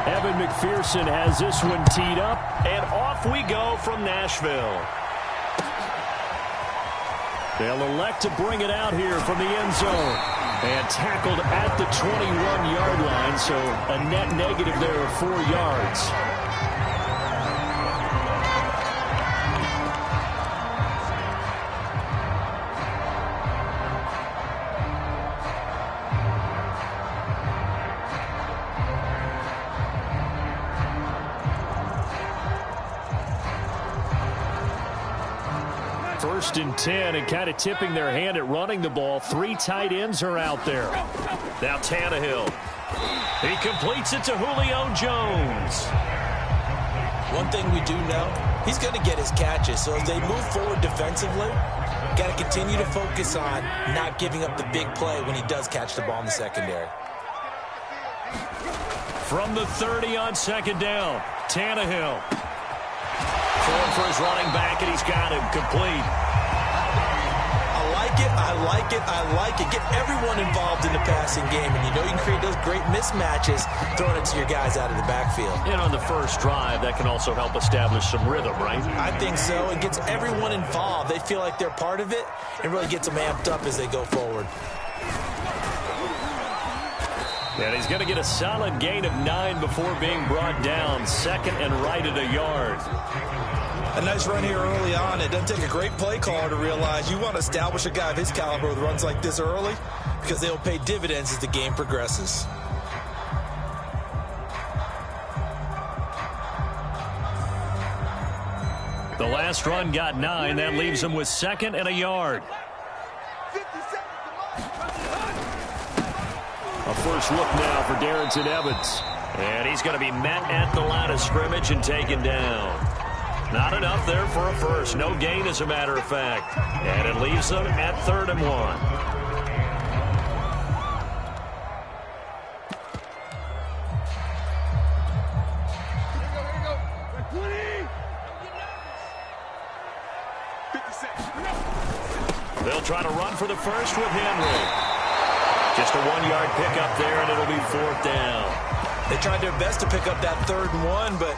Evan McPherson has this one teed up, and off we go from Nashville. They'll elect to bring it out here from the end zone. And tackled at the 21-yard line, so a net negative there of 4 yards. First and 10, and kind of tipping their hand at running the ball. 3 tight ends are out there. Now Tannehill. He completes it to Julio Jones. One thing we do know, he's going to get his catches. So as they move forward defensively, got to continue to focus on not giving up the big play when he does catch the ball in the secondary. From the 30 on second down, Tannehill. Throwing for his running back, and he's got him complete. I like it. Get everyone involved in the passing game, and you know you can create those great mismatches throwing it to your guys out of the backfield. And on the first drive, that can also help establish some rhythm, right? I think so. It gets everyone involved. They feel like they're part of it, and really gets them amped up as they go forward. And he's going to get a solid gain of 9 before being brought down. Second and right at a yard. A nice run here early on. It doesn't take a great play caller to realize you want to establish a guy of his caliber with runs like this early, because they'll pay dividends as the game progresses. The last run got 9. That leaves him with 2nd and a yard. A first look now for Darrington Evans. And he's going to be met at the line of scrimmage and taken down. Not enough there for a first. No gain, as a matter of fact. And it leaves them at 3rd and 1. They'll try to run for the first with Henry. Just a 1-yard pickup there, and it'll be 4th down. They tried their best to pick up that 3rd and 1, but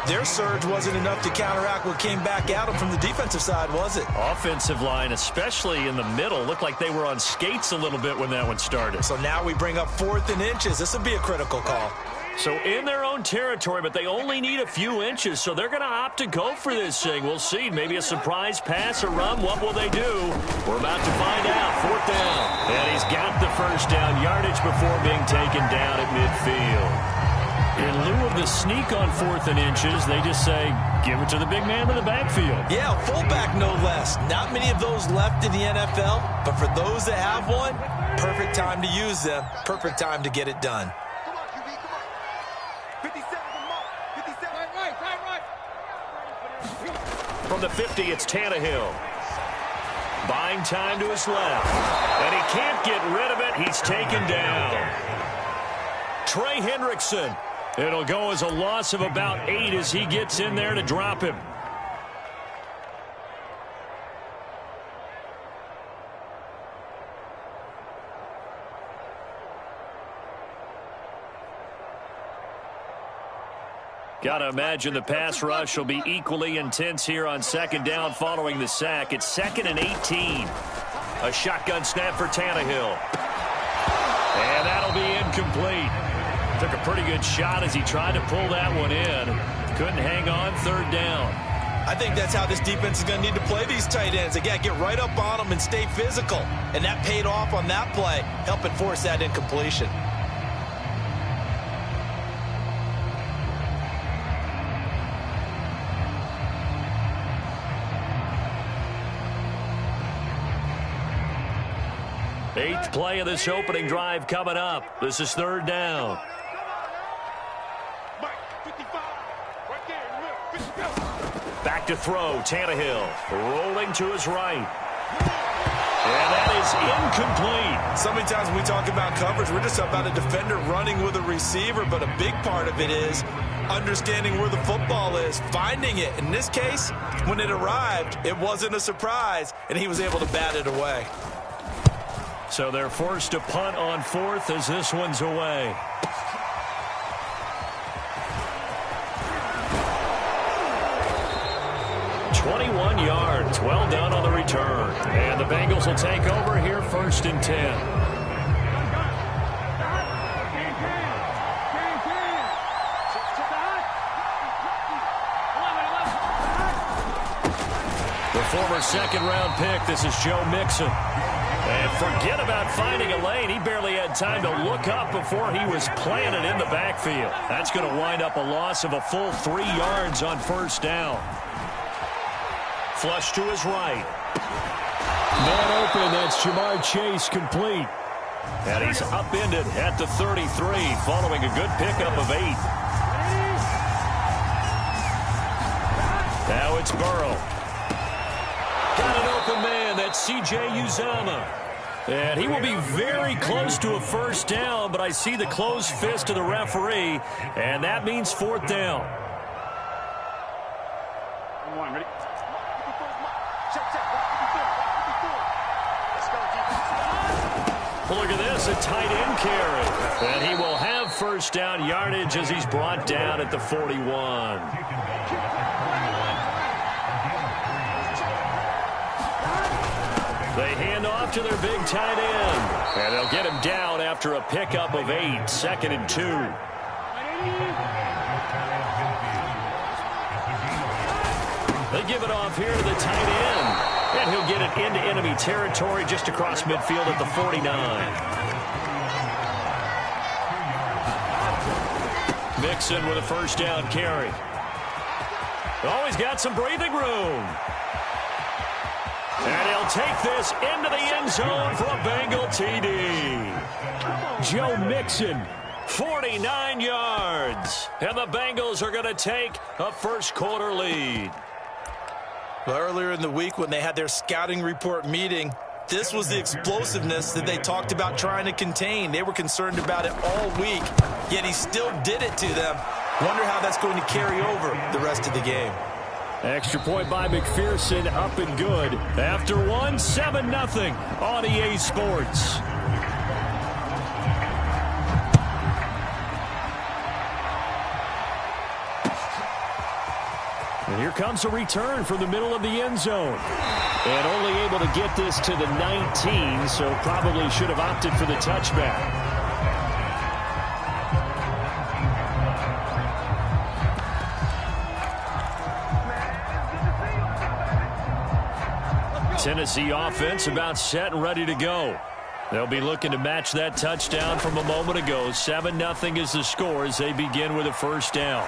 their surge wasn't enough to counteract what came back at them from the defensive side, was it? Offensive line, especially in the middle, looked like they were on skates a little bit when that one started. So now we bring up 4th and inches. This will be a critical call. So in their own territory, but they only need a few inches, so they're going to opt to go for this thing. We'll see. Maybe a surprise pass or run. What will they do? We're about to find out. 4th down. And he's got the first down yardage before being taken down at midfield. In lieu of the sneak on 4th and inches, they just say, give it to the big man in the backfield. Yeah, fullback no less. Not many of those left in the NFL, but for those that have one, perfect time to use them. Perfect time to get it done. From the 50, it's Tannehill. Buying time to his left. And he can't get rid of it. He's taken down. Trey Hendrickson. It'll go as a loss of about 8 as he gets in there to drop him. Got to imagine the pass rush will be equally intense here on 2nd down following the sack. It's 2nd and 18. A shotgun snap for Tannehill. And that'll be incomplete. Took a pretty good shot as he tried to pull that one in. Couldn't hang on. 3rd down. I think that's how this defense is going to need to play these tight ends. They got to get right up on them and stay physical. And that paid off on that play, helping force that incompletion. Eighth play of this opening drive coming up. This is 3rd down. Back to throw. Tannehill rolling to his right. And that is incomplete. So many times when we talk about coverage, we're just about a defender running with a receiver, but a big part of it is understanding where the football is, finding it. In this case, when it arrived, it wasn't a surprise, and he was able to bat it away. So they're forced to punt on 4th as this one's away. 21 yards. Well done on the return. And the Bengals will take over here, 1st and 10. Former second-round pick. This is Joe Mixon. And forget about finding a lane. He barely had time to look up before he was planted in the backfield. That's going to wind up a loss of a full 3 yards on 1st down. Flush to his right. Man open. That's Jamar Chase complete. And he's upended at the 33 following a good pickup of 8. Now it's Burrow. Got an open man. That's C.J. Uzomah. And he will be very close to a 1st down, but I see the closed fist of the referee, and that means 4th down. Look at this, a tight end carry. And he will have 1st down yardage as he's brought down at the 41. They hand off to their big tight end. And they'll get him down after a pickup of 8, 2nd and 2. They give it off here to the tight end. And he'll get it into enemy territory just across midfield at the 49. Mixon with a 1st down carry. Oh, he's got some breathing room. And he'll take this into the end zone for a Bengal TD. Joe Mixon. 49 yards. And the Bengals are going to take a 1st quarter lead. Well, earlier in the week when they had their scouting report meeting, this was the explosiveness that they talked about trying to contain. They were concerned about it all week, yet he still did it to them. Wonder how that's going to carry over the rest of the game. Extra point by McPherson, up and good. After 1, 7-0 on EA Sports. And here comes a return from the middle of the end zone. And only able to get this to the 19, so probably should have opted for the touchback. Tennessee offense about set and ready to go. They'll be looking to match that touchdown from a moment ago. 7-0 is the score as they begin with a 1st down.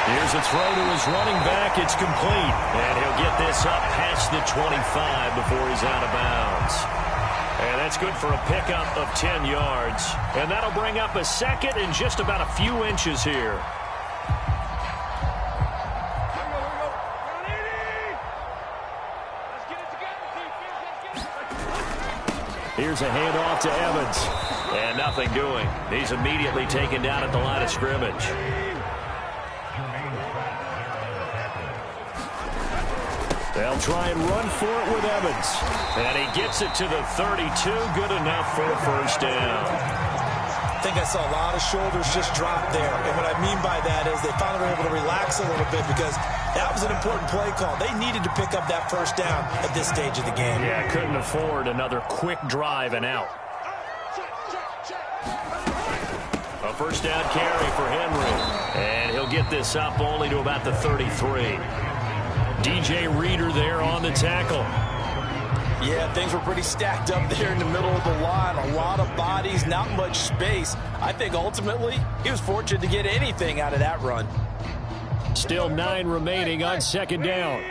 Here's a throw to his running back. It's complete. And he'll get this up past the 25 before he's out of bounds. And that's good for a pickup of 10 yards. And that'll bring up a 2nd and just about a few inches here. Here's a handoff to Evans. And nothing doing. He's immediately taken down at the line of scrimmage. They'll try and run for it with Evans. And he gets it to the 32. Good enough for a 1st down. I think I saw a lot of shoulders just drop there. And what I mean by that is they finally were able to relax a little bit because that was an important play call. They needed to pick up that 1st down at this stage of the game. Yeah, couldn't afford another quick drive and out. A 1st down carry for Henry. And he'll get this up only to about the 33. DJ Reader there on the tackle. Yeah, things were pretty stacked up there in the middle of the line. A lot of bodies, not much space. I think ultimately he was fortunate to get anything out of that run. Still 9 remaining on 2nd down.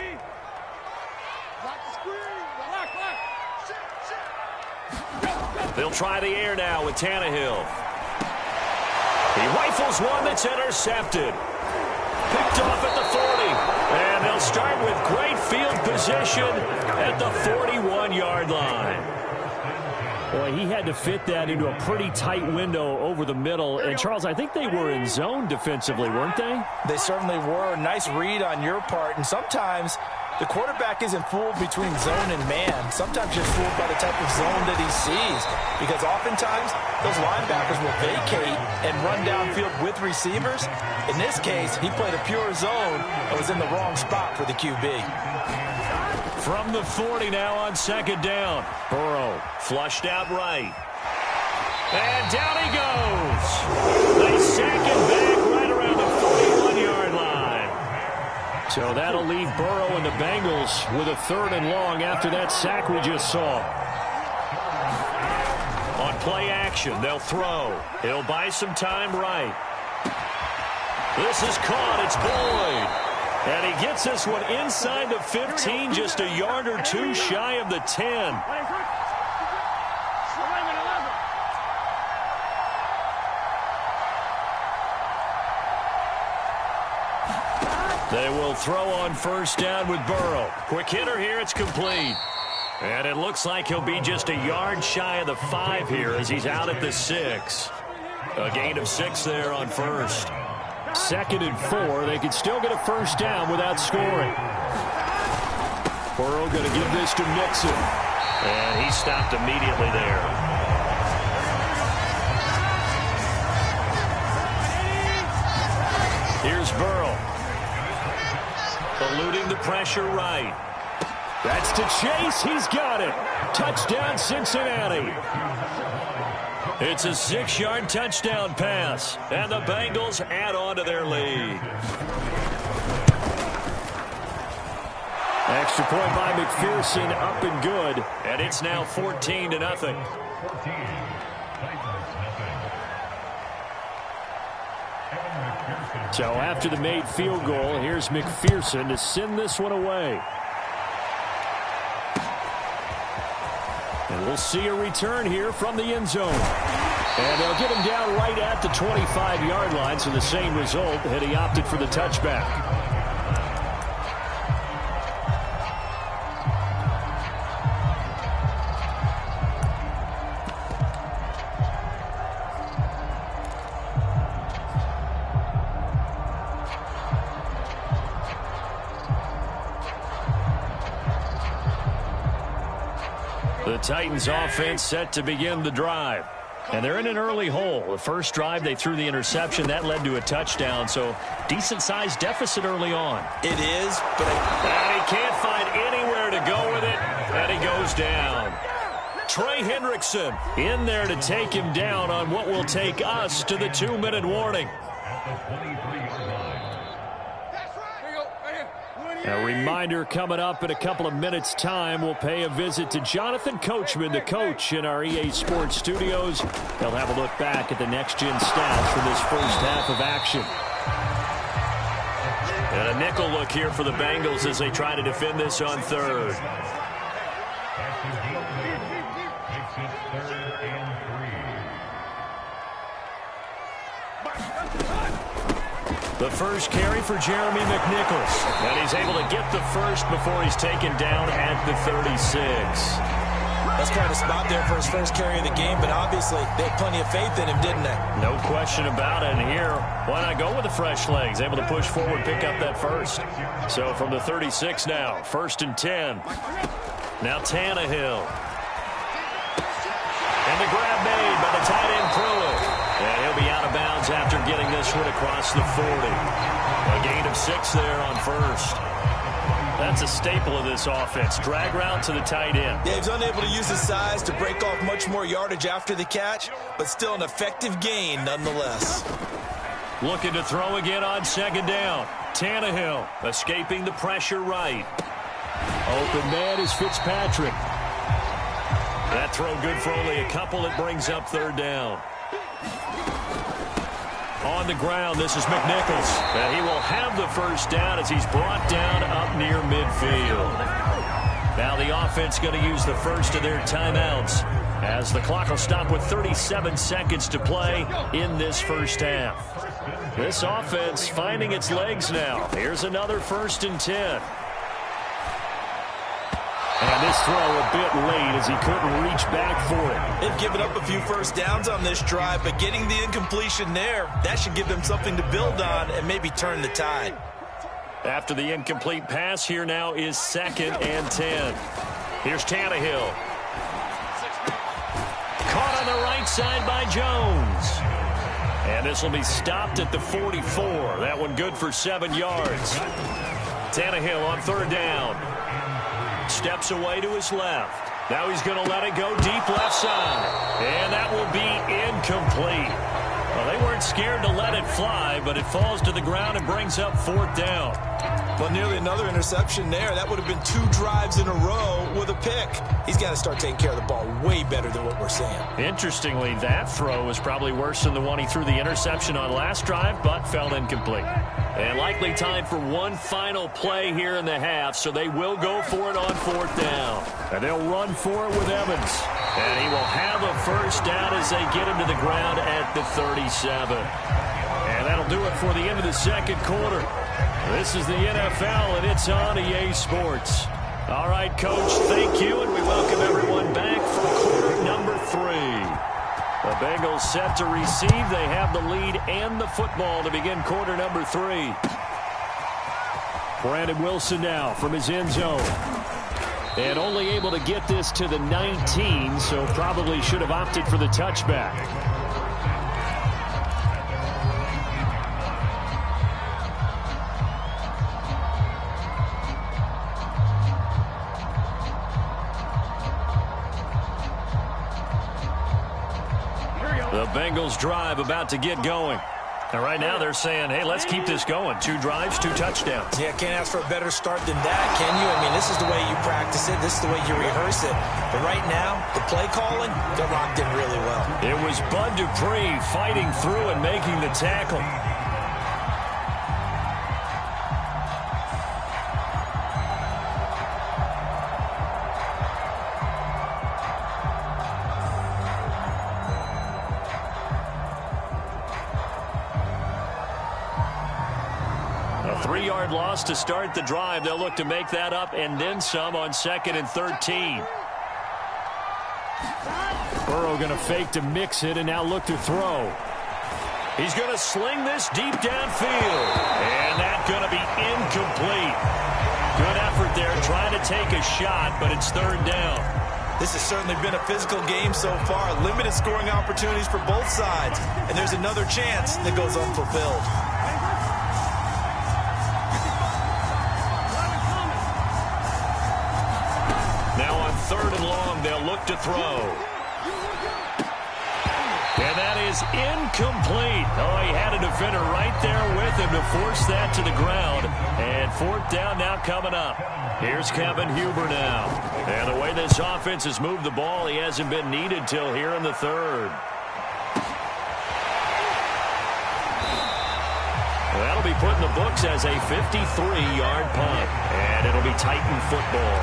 They'll try the air now with Tannehill. He rifles one that's intercepted. Picked off at the 40. And they'll start with great field position at the 41-yard line. Boy, he had to fit that into a pretty tight window over the middle. And, Charles, I think they were in zone defensively, weren't they? They certainly were. Nice read on your part. And sometimes The quarterback isn't fooled between zone and man. Sometimes just fooled by the type of zone that he sees. Because oftentimes, those linebackers will vacate and run downfield with receivers. In this case, he played a pure zone and was in the wrong spot for the QB. From the 40 now on second down. Burrow flushed out right. And down he goes. They sack him back right around the 41-yard line. So that'll leave Burrow and the Bengals with a 3rd and long after that sack we just saw. On play action, they'll throw. He'll buy some time right. This is caught. It's Boyd. And he gets this one inside the 15, just a yard or two shy of the 10. They will throw on first down with Burrow. Quick hitter here, it's complete. And it looks like he'll be just a yard shy of the 5 here as he's out at the 6. A gain of 6 there on first. 2nd and 4. They can still get a first down without scoring. Burrow going to give this to Mixon. And he stopped immediately there. Here's Burrow. Eluding the pressure right. That's to Chase. He's got it. Touchdown, Cincinnati. It's a 6-yard touchdown pass, and the Bengals add on to their lead. Extra point by McPherson, up and good, and it's now 14-0. So after the made field goal, here's McPherson to send this one away. And we'll see a return here from the end zone. And they'll get him down right at the 25-yard line, so the same result had he opted for the touchback. The Titans offense set to begin the drive. And they're in an early hole. The first drive, they threw the interception. That led to a touchdown, so decent-sized deficit early on. It is, but and he can't find anywhere to go with it, and he goes down. Trey Hendrickson in there to take him down on what will take us to the 2-minute warning. A reminder coming up in a couple of minutes' time. We'll pay a visit to Jonathan Coachman, the coach in our EA Sports studios. He'll have a look back at the next-gen stats from this first half of action. And a nickel look here for the Bengals as they try to defend this on third. The first carry for Jeremy McNichols. And he's able to get the first before he's taken down at the 36. That's kind of spot there for his first carry of the game, but obviously they had plenty of faith in him, didn't they? No question about it. And here, why not go with the fresh legs? Able to push forward, pick up that first. So from the 36 now, 1st and 10. Now Tannehill. And the grab made by the tight end Pruitt. And he'll be out of bounds after getting this one across the 40. A gain of 6 there on first. That's a staple of this offense. Drag route to the tight end. Yeah, he's unable to use his size to break off much more yardage after the catch, but still an effective gain nonetheless. Looking to throw again on second down. Tannehill escaping the pressure right. Open man is Fitzpatrick. That throw good for only a couple. It brings up 3rd down. On the ground, this is McNichols. And he will have the first down as he's brought down up near midfield. Now the offense going to use the first of their timeouts as the clock will stop with 37 seconds to play in this first half. This offense finding its legs now. Here's another 1st and 10. And this throw a bit late as he couldn't reach back for it. They've given up a few first downs on this drive, but getting the incompletion there, that should give them something to build on and maybe turn the tide. After the incomplete pass, here now is 2nd and 10. Here's Tannehill. Caught on the right side by Jones. And this will be stopped at the 44. That one good for 7 yards. Tannehill on 3rd down. Steps away to his left. Now he's going to let it go deep left side. And that will be incomplete. Well, they weren't scared to let it fly, but it falls to the ground and brings up 4th down. Well, nearly another interception there. That would have been 2 drives in a row with a pick. He's got to start taking care of the ball way better than what we're seeing. Interestingly, that throw was probably worse than the one he threw the interception on last drive, but fell incomplete. And likely time for one final play here in the half, so they will go for it on 4th down. And they'll run for it with Evans. And he will have a 1st down as they get him to the ground at the 37. And that'll do it for the end of the 2nd quarter. This is the NFL, and it's on EA Sports. All right, Coach, thank you, and we welcome everyone back for quarter number 3. The Bengals set to receive. They have the lead and the football to begin quarter number 3. Brandon Wilson now from his end zone. And only able to get this to the 19, so probably should have opted for the touchback. The Bengals drive about to get going. And right now they're saying, hey, let's keep this going. 2 drives, 2 touchdowns. Yeah, can't ask for a better start than that, can you? I mean, this is the way you practice it. This is the way you rehearse it. But right now, the play calling, they're locked in really well. It was Bud Dupree fighting through and making the tackle. A 3-yard loss to start the drive. They'll look to make that up and then some on 2nd and 13. Burrow going to fake to mix it and now look to throw. He's going to sling this deep downfield. And that's going to be incomplete. Good effort there trying to take a shot, but it's 3rd down. This has certainly been a physical game so far. Limited scoring opportunities for both sides. And there's another chance that goes unfulfilled. Now on 3rd and long, they'll look to throw. And that is incomplete. Oh, he had a defender right there with him to force that to the ground. And 4th down now coming up. Here's Kevin Huber now. And the way this offense has moved the ball, he hasn't been needed till here in the 3rd. That'll be put in the books as a 53-yard punt. And it'll be Titan football.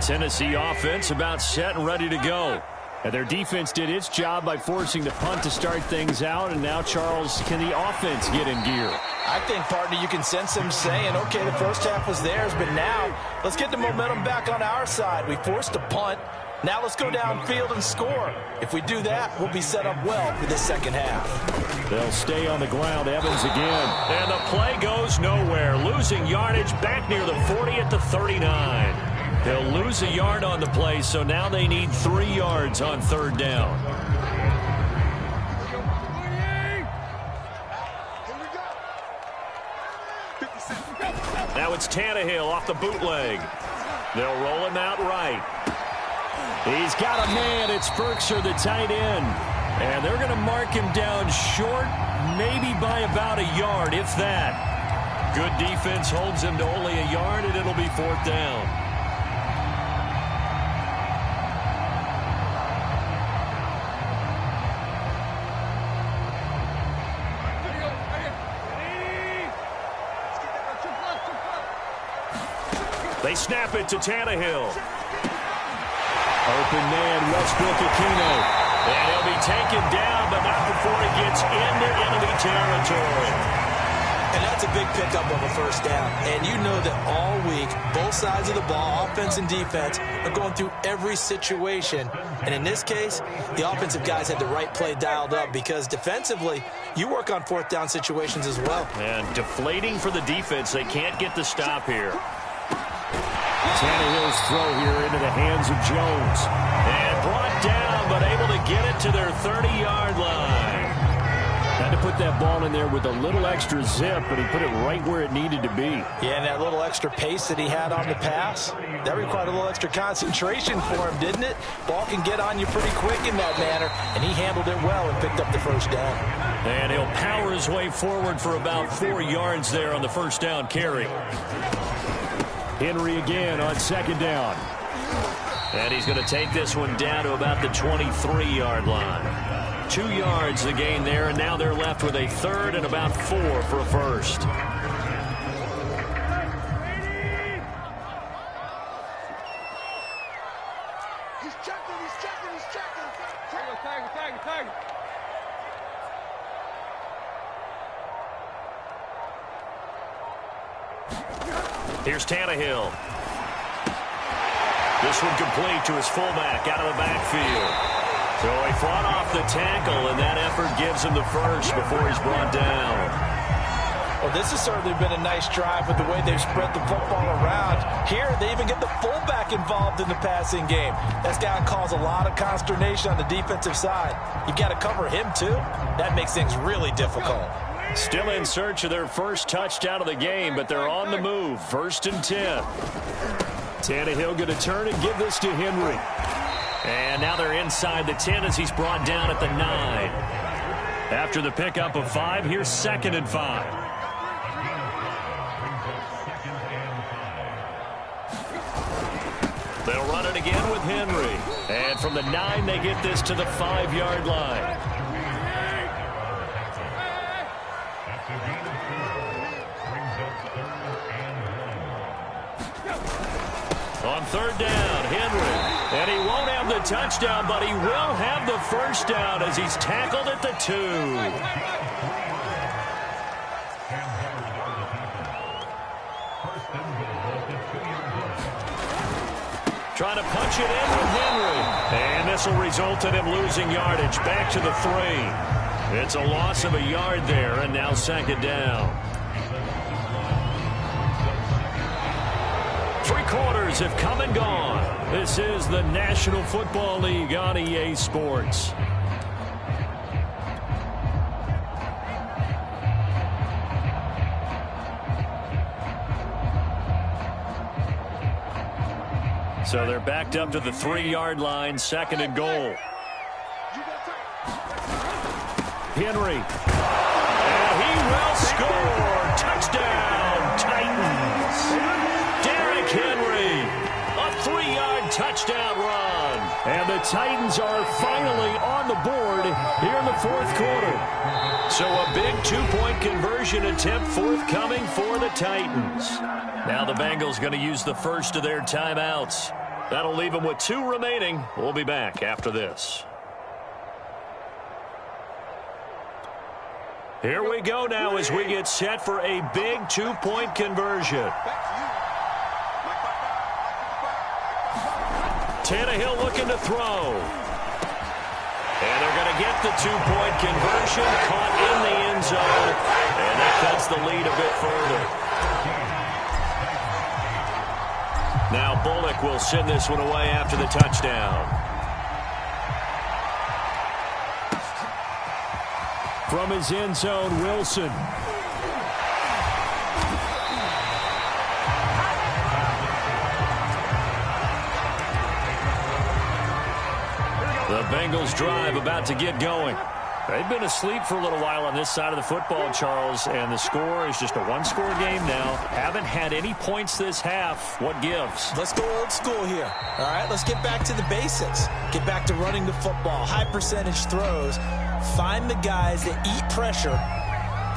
Tennessee offense about set and ready to go. And their defense did its job by forcing the punt to start things out. And now, Charles, can the offense get in gear? I think, partner, you can sense them saying, okay, the first half was theirs, but now let's get the momentum back on our side. We forced a punt. Now let's go downfield and score. If we do that, we'll be set up well for this 2nd half. They'll stay on the ground. Evans again. And the play goes nowhere. Losing yardage back near the 40 at the 39. They'll lose a yard on the play, so now they need 3 yards on 3rd down. Now it's Tannehill off the bootleg. They'll roll him out right. He's got a man. It's Berkshire, the tight end. And they're going to mark him down short, maybe by about a yard, if that. Good defense holds him to only a yard, and it'll be 4th down. They snap it to Tannehill. Open man, Westbrook-Ikhine. And he'll be taken down, but not before he gets into enemy territory. And that's a big pickup of a first down. And you know that all week, both sides of the ball, offense and defense, are going through every situation. And in this case, the offensive guys had the right play dialed up because defensively, you work on fourth down situations as well. And deflating for the defense. They can't get the stop here. Tannehill's throw here into the hands of Jones. And brought down, but able to get it to their 30-yard line. Had to put that ball in there with a little extra zip, but he put it right where it needed to be. Yeah, and that little extra pace that he had on the pass, that required a little extra concentration for him, didn't it? Ball can get on you pretty quick in that manner, and he handled it well and picked up the first down. And he'll power his way forward for about 4 yards there on the first down carry. Henry again on second down. And he's going to take this one down to about the 23-yard line. 2 yards the gain there, and now they're left with a third and about 4 for a first. He's checking. Tag. Here's Tannehill. This one complete to his fullback out of the backfield. So he fought off the tackle, and that effort gives him the first before he's brought down. Well, this has certainly been a nice drive with the way they've spread the football around. Here, they even get the fullback involved in the passing game. That's got to cause a lot of consternation on the defensive side. You've got to cover him, too. That makes things really difficult. Still in search of their first touchdown of the game, but they're on the move. 1st and 10. Tannehill going to turn and give this to Henry. And now they're inside the 10 as he's brought down at the 9. After the pickup of 5, here's 2nd and 5. They'll run it again with Henry. And from the 9, they get this to the 5-yard line. On 3rd down, Henry. And he won't have the touchdown, but he will have the first down as he's tackled at the 2. Trying to punch it in with Henry. And this will result in him losing yardage back to the 3. It's a loss of a yard there, and now 2nd down. 3 quarters have come and gone. This is the National Football League on EA Sports. So they're backed up to the 3-yard line, 2nd and goal. Henry. And he will score. Touchdown, Titans. Derrick Henry, a 3-yard touchdown run. And the Titans are finally on the board here in the 4th quarter. So a big 2-point conversion attempt forthcoming for the Titans. Now the Bengals going to use the first of their timeouts. That'll leave them with 2 remaining. We'll be back after this. Here we go now as we get set for a big 2-point conversion. Tannehill looking to throw. And they're going to get the 2-point conversion, caught in the end zone, and that cuts the lead a bit further. Now Bullock will send this one away after the touchdown. From his end zone, Wilson. The Bengals drive about to get going. They've been asleep for a little while on this side of the football, Charles, and the score is just a 1-score game now. Haven't had any points this half. What gives? Let's go old school here. All right, let's get back to the basics. Get back to running the football, high percentage throws. Find the guys that eat pressure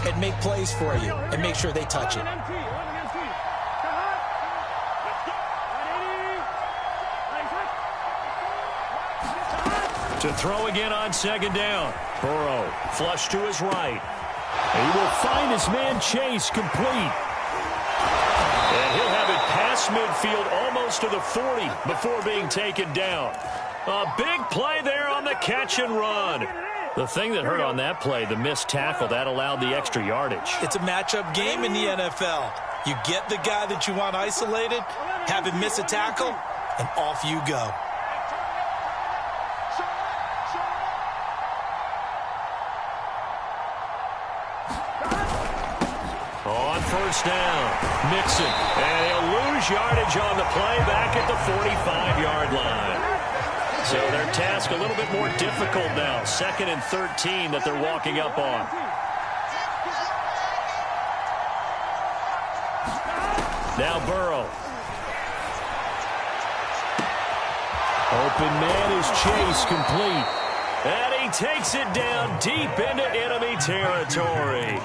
and make plays for you and make sure they touch it. To throw again on 2nd down. Burrow flush to his right. He will find his man Chase complete. And he'll have it past midfield almost to the 40 before being taken down. A big play there on the catch and run. The thing that hurt on that play, the missed tackle, that allowed the extra yardage. It's a matchup game in the NFL. You get the guy that you want isolated, have him miss a tackle, and off you go. On first down, Mixon. And he'll lose yardage on the play back at the 45-yard line. So their task a little bit more difficult now. 2nd and 13 that they're walking up on. Now Burrow. Open man is Chase complete. And he takes it down deep into enemy territory.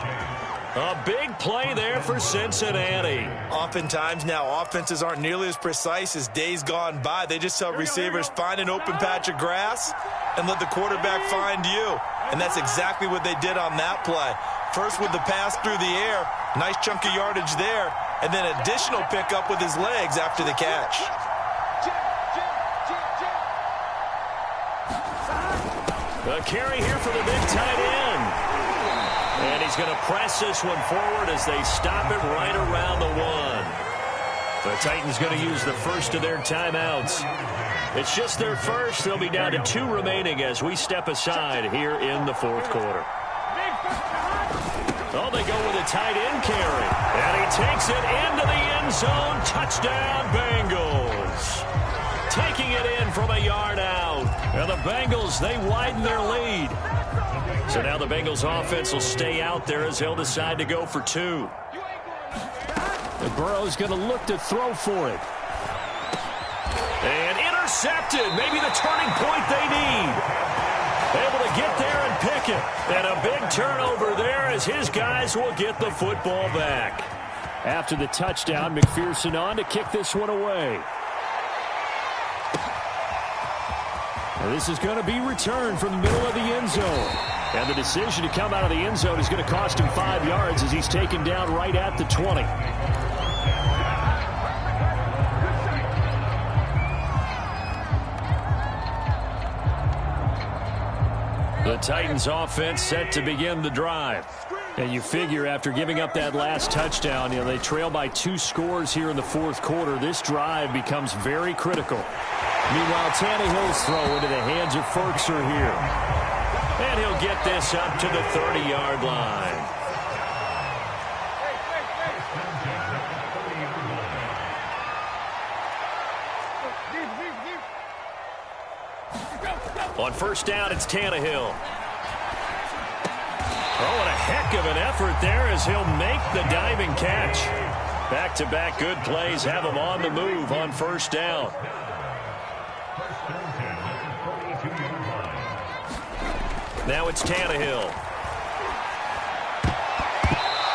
A big play there for Cincinnati. Oftentimes now, offenses aren't nearly as precise as days gone by. They just tell receivers, find an open patch of grass and let the quarterback find you. And that's exactly what they did on that play. First with the pass through the air, nice chunk of yardage there, and then additional pickup with his legs after the catch. A carry here for the big tight end. And he's going to press this one forward as they stop it right around the 1. The Titans going to use the first of their timeouts. It's just their first. They'll be down to 2 remaining as we step aside here in the 4th quarter. Oh, they go with a tight end carry. And he takes it into the end zone. Touchdown, Bengals. Taking it in from a yard out. And the Bengals, they widen their lead. So now the Bengals offense will stay out there as they'll decide to go for 2. And Burrow's going to look to throw for it. And intercepted. Maybe the turning point they need. Able to get there and pick it. And a big turnover there as his guys will get the football back. After the touchdown, McPherson on to kick this one away. And this is going to be returned from the middle of the end zone. And the decision to come out of the end zone is going to cost him 5 yards as he's taken down right at the 20. The Titans offense set to begin the drive. And you figure after giving up that last touchdown, they trail by 2 scores here in the 4th quarter. This drive becomes very critical. Meanwhile, Tannehill's throw into the hands of Ferkser here. And he'll get this up to the 30-yard line. On first down, it's Tannehill. Oh, and a heck of an effort there as he'll make the diving catch. Back-to-back good plays have him on the move on first down. Now it's Tannehill.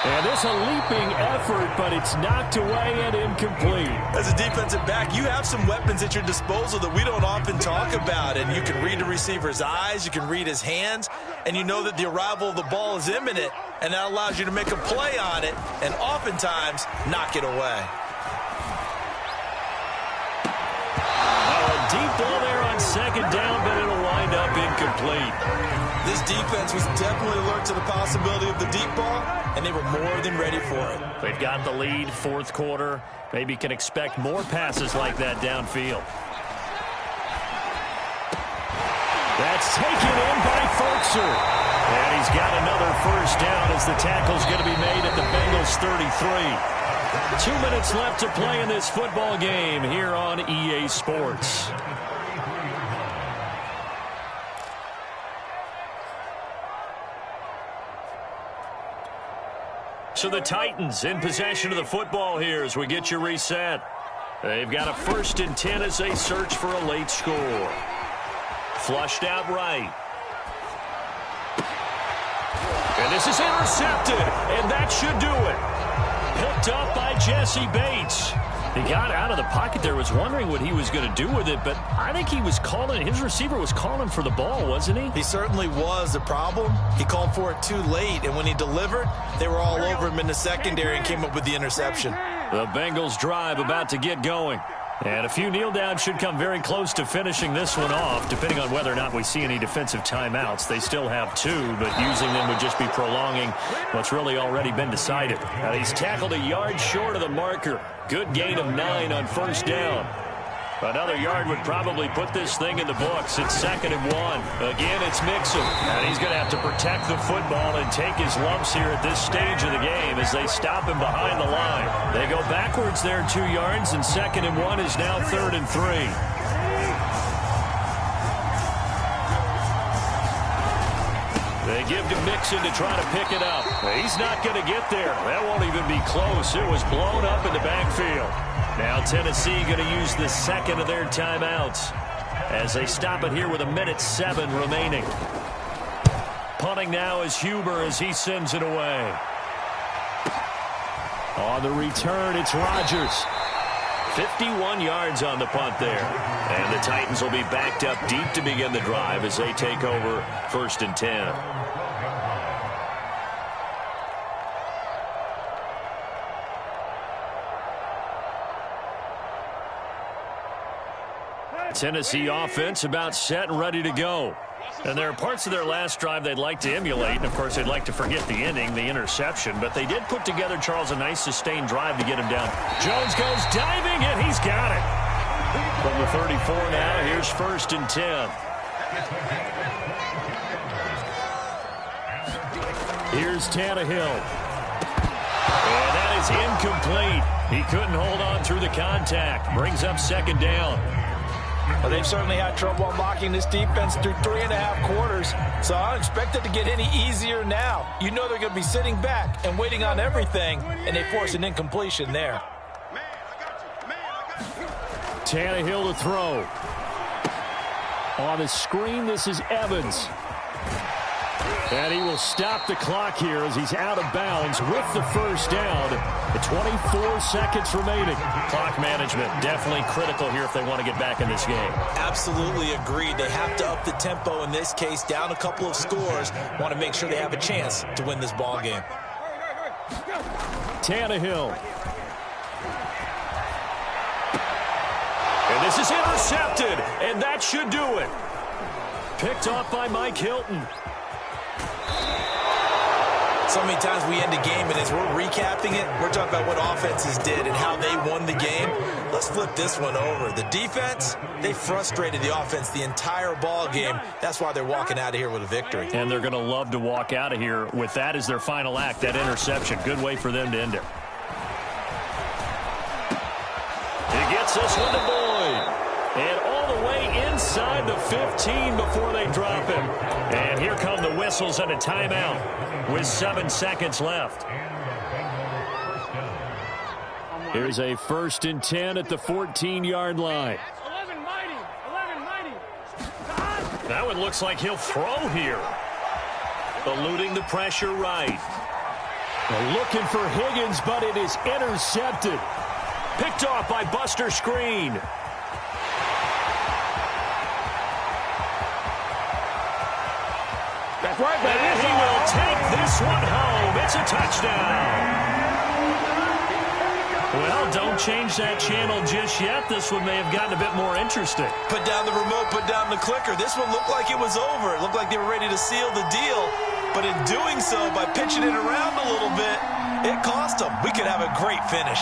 And this a leaping effort, but it's knocked away and incomplete. As a defensive back, you have some weapons at your disposal that we don't often talk about. And you can read the receiver's eyes, you can read his hands, and you know that the arrival of the ball is imminent, and that allows you to make a play on it and oftentimes knock it away. A deep ball there on second down, but it'll wind up incomplete. This defense was definitely alert to the possibility of the deep ball, and they were more than ready for it. They've got the lead, 4th quarter. Maybe can expect more passes like that downfield. That's taken in by Ferkser. And he's got another first down as the tackle's going to be made at the Bengals 33. 2 minutes left to play in this football game here on EA Sports. So the Titans in possession of the football here as we get you reset. They've got a 1st and 10 as they search for a late score. Flushed out right. And this is intercepted, and that should do it. Picked up by Jesse Bates. He got out of the pocket there, was wondering what he was going to do with it, but I think he was calling, his receiver was calling for the ball, wasn't he? He certainly was. The problem, he called for it too late, and when he delivered, they were all over him in the secondary and came up with the interception. The Bengals drive about to get going. And a few kneel downs should come very close to finishing this one off, depending on whether or not we see any defensive timeouts. They still have 2, but using them would just be prolonging what's really already been decided. Now, he's tackled a yard short of the marker. Good gain of 9 on first down. Another yard would probably put this thing in the books. It's 2nd and 1. Again, it's Mixon. And he's going to have to protect the football and take his lumps here at this stage of the game as they stop him behind the line. They go backwards there 2 yards, and 2nd and 1 is now 3rd and 3. They give to Mixon to try to pick it up. He's not going to get there. That won't even be close. It was blown up in the backfield. Now Tennessee going to use the 2nd of their timeouts as they stop it here with 1:07 remaining. Punting now is Huber as he sends it away. On the return, it's Rodgers. 51 yards on the punt there. And the Titans will be backed up deep to begin the drive as they take over 1st and 10. Tennessee offense about set and ready to go. And there are parts of their last drive they'd like to emulate. And, of course, they'd like to forget the ending, the interception. But they did put together, Charles, a nice sustained drive to get him down. Jones goes diving, and he's got it. From the 34 now, here's 1st and 10. Here's Tannehill. And that is incomplete. He couldn't hold on through the contact. Brings up 2nd down. Well, they've certainly had trouble unlocking this defense through 3.5 quarters, so I don't expect it to get any easier now. You know they're going to be sitting back and waiting on everything, and they force an incompletion there. Tannehill to throw. On the screen, this is Evans. And he will stop the clock here as he's out of bounds with the 1st down. The 24 seconds remaining. Clock management definitely critical here if they want to get back in this game. Absolutely agreed. They have to up the tempo in this case, down a couple of scores. Want to make sure they have a chance to win this ball game. Tannehill. And this is intercepted, and that should do it. Picked off by Mike Hilton. So many times we end a game, and as we're recapping it, we're talking about what offenses did and how they won the game. Let's flip this one over. The defense, they frustrated the offense the entire ball game. That's why they're walking out of here with a victory. And they're going to love to walk out of here with that as their final act, that interception. Good way for them to end it. He gets this one to Boyd. And all the way inside the 15 before they drop him. And here come the whistles and a timeout with 7 seconds left. Here's a 1st and 10 at the 14-yard line. That one looks like he'll throw here. Eluding the pressure right. Looking for Higgins, but it is intercepted. Picked off by Buster Screen. That's right, baby. And he will take this one home. It's a touchdown. Well, don't change that channel just yet. This one may have gotten a bit more interesting. Put down the remote, put down the clicker. This one looked like it was over. It looked like they were ready to seal the deal. But in doing so, by pitching it around a little bit, it cost them. We could have a great finish.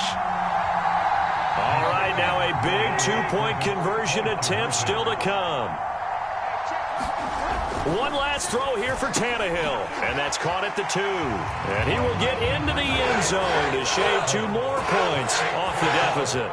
All right, now a big two-point conversion attempt still to come. One last throw here for Tannehill, and that's caught at the 2. And he will get into the end zone to shave 2 more points off the deficit.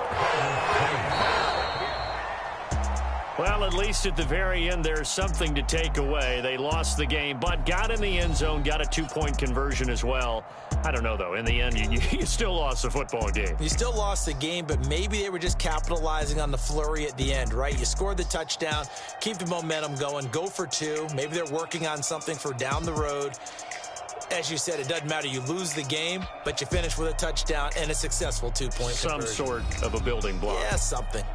Well, at least at the very end, there's something to take away. They lost the game, but got in the end zone, got a 2-point conversion as well. I don't know, though. In the end, you still lost the football game. You still lost the game, but maybe they were just capitalizing on the flurry at the end, right? You scored the touchdown, keep the momentum going, go for 2. Maybe they're working on something for down the road. As you said, it doesn't matter. You lose the game, but you finish with a touchdown and a successful two-point conversion. Some sort of a building block. Yeah, something.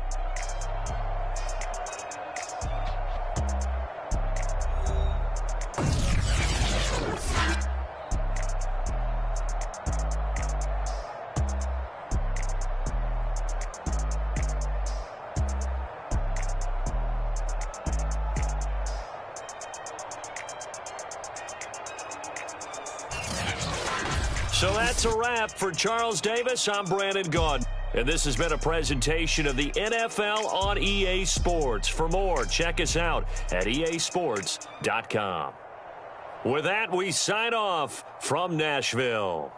So that's a wrap for Charles Davis. I'm Brandon Gaudin. And this has been a presentation of the NFL on EA Sports. For more, check us out at easports.com. With that, we sign off from Nashville.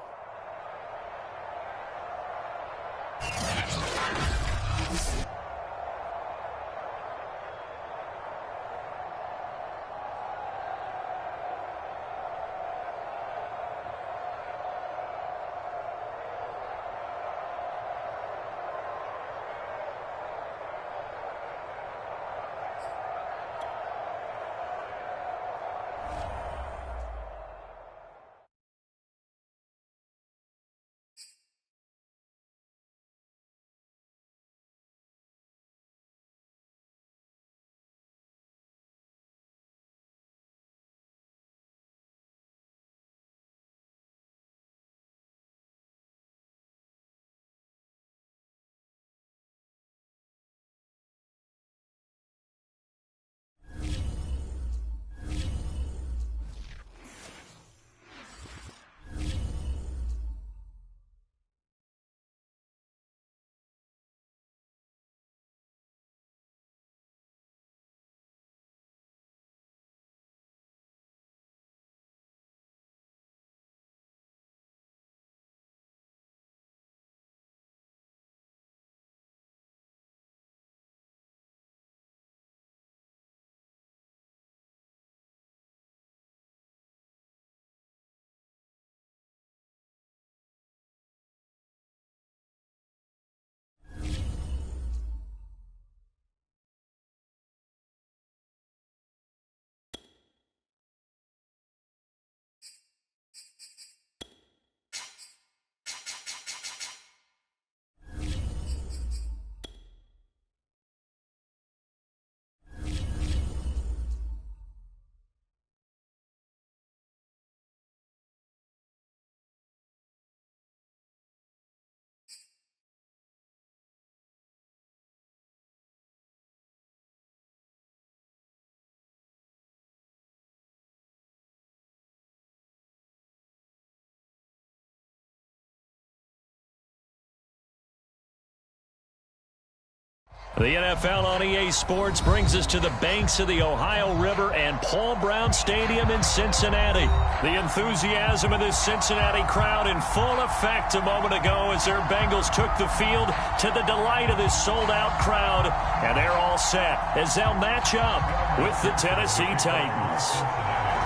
The NFL on EA Sports brings us to the banks of the Ohio River and Paul Brown Stadium in Cincinnati. The enthusiasm of this Cincinnati crowd in full effect a moment ago as their Bengals took the field to the delight of this sold-out crowd. And they're all set as they'll match up with the Tennessee Titans.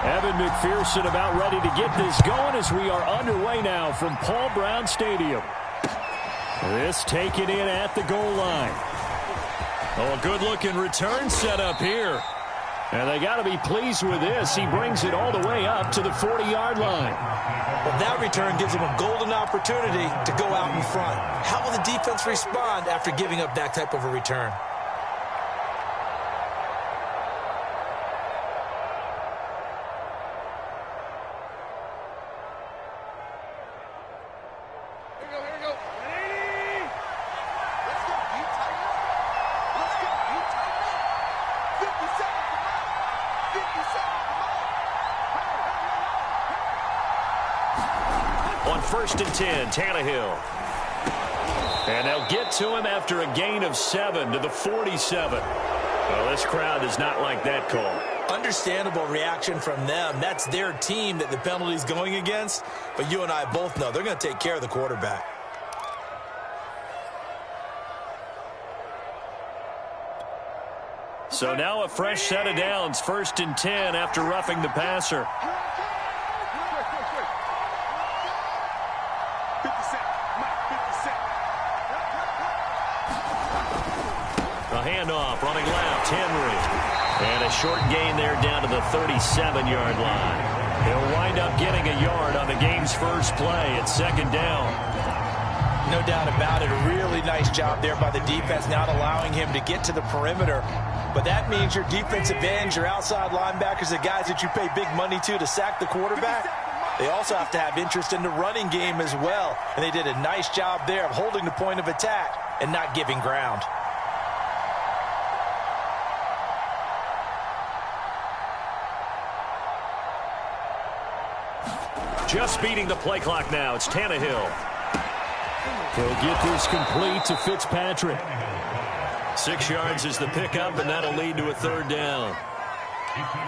Evan McPherson about ready to get this going as we are underway now from Paul Brown Stadium. This taken in at the goal line. Oh, a good-looking return set up here. And they got to be pleased with this. He brings it all the way up to the 40-yard line. Well, that return gives him a golden opportunity to go out in front. How will the defense respond after giving up that type of a return? On 1st and 10, Tannehill. And they'll get to him after a gain of 7 to the 47. Well, this crowd does not like that call. Understandable reaction from them. That's their team that the penalty's going against. But you and I both know they're going to take care of the quarterback. So now a fresh set of downs. 1st and 10 after roughing the passer. A handoff, running left, Henry. And a short gain there down to the 37-yard line. He'll wind up getting a yard on the game's first play. It's second down. No doubt about it. A really nice job there by the defense, not allowing him to get to the perimeter. But that means your defensive ends, your outside linebackers, the guys that you pay big money to sack the quarterback, they also have to have interest in the running game as well. And they did a nice job there of holding the point of attack and not giving ground. Just beating the play clock now. It's Tannehill. He'll get this complete to Fitzpatrick. 6 yards is the pickup, and that'll lead to a third down.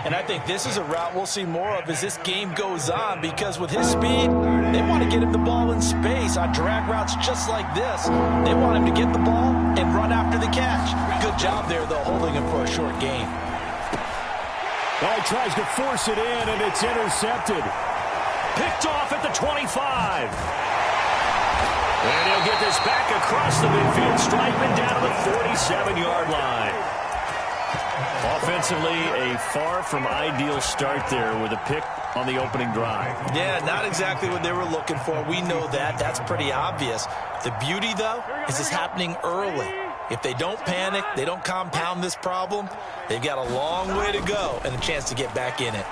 And I think this is a route we'll see more of as this game goes on, because with his speed, they want to get him the ball in space on drag routes just like this. They want him to get the ball and run after the catch. Good job there, though, holding him for a short gain. Oh, he tries to force it in, and it's intercepted. Picked off at the 25. And he'll get this back across the midfield stripe and down to the 47-yard line. Offensively, a far from ideal start there with a pick on the opening drive. Yeah, not exactly what they were looking for. We know that. That's pretty obvious. The beauty, though, is it's happening early. If they don't panic, they don't compound this problem, they've got a long way to go and a chance to get back in it.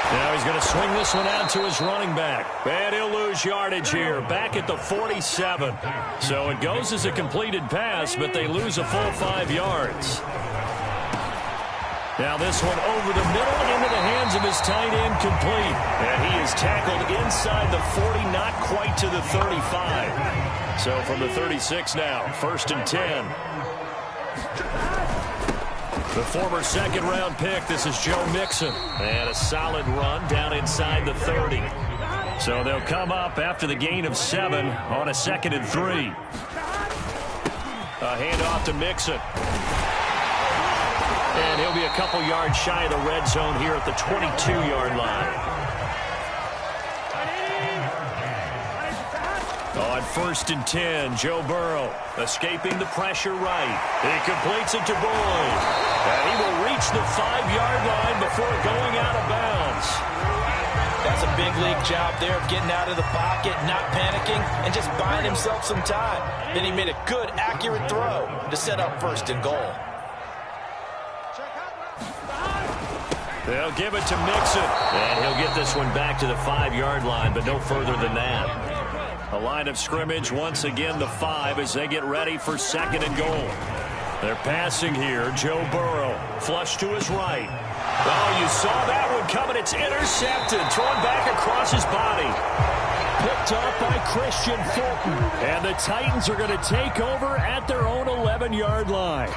Now he's going to swing this one out to his running back. And he'll lose yardage here, back at the 47. So it goes as a completed pass, but they lose a full 5 yards. Now this one over the middle and into the hands of his tight end, complete. And he is tackled inside the 40, not quite to the 35. So from the 36 now, 1st and 10. The former second-round pick, this is Joe Mixon. And a solid run down inside the 30. So they'll come up after the gain of 7 on a 2nd and 3. A handoff to Mixon. And he'll be a couple yards shy of the red zone here at the 22-yard line. On 1st and 10, Joe Burrow escaping the pressure right. He completes it to Boyd. And he will reach the 5-yard line before going out of bounds. That's a big league job there of getting out of the pocket, not panicking, and just buying himself some time. Then he made a good, accurate throw to set up 1st and goal. They'll give it to Mixon. And he'll get this one back to the 5-yard line, but no further than that. A line of scrimmage once again the 5 as they get ready for 2nd and goal. They're passing here. Joe Burrow flush to his right. Oh, you saw that one coming. It's intercepted. Thrown back across his body. Picked up by Christian Fulton. And the Titans are going to take over at their own 11-yard line.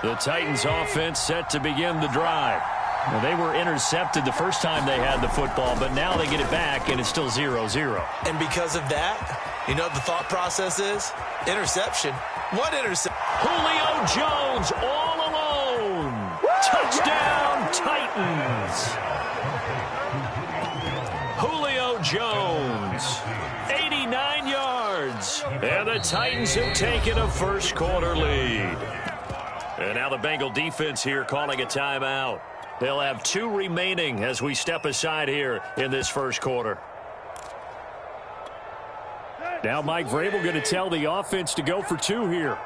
The Titans offense set to begin the drive. Well, they were intercepted the first time they had the football, but now they get it back, and it's still 0-0. And because of that, you know what the thought process is? Interception. What interception? Julio Jones all alone. Touchdown, Titans. Julio Jones, 89 yards. And the Titans have taken a first-quarter lead. And now the Bengal defense here calling a timeout. They'll have 2 remaining as we step aside here in this first quarter. Now Mike Vrabel going to tell the offense to go for 2 here.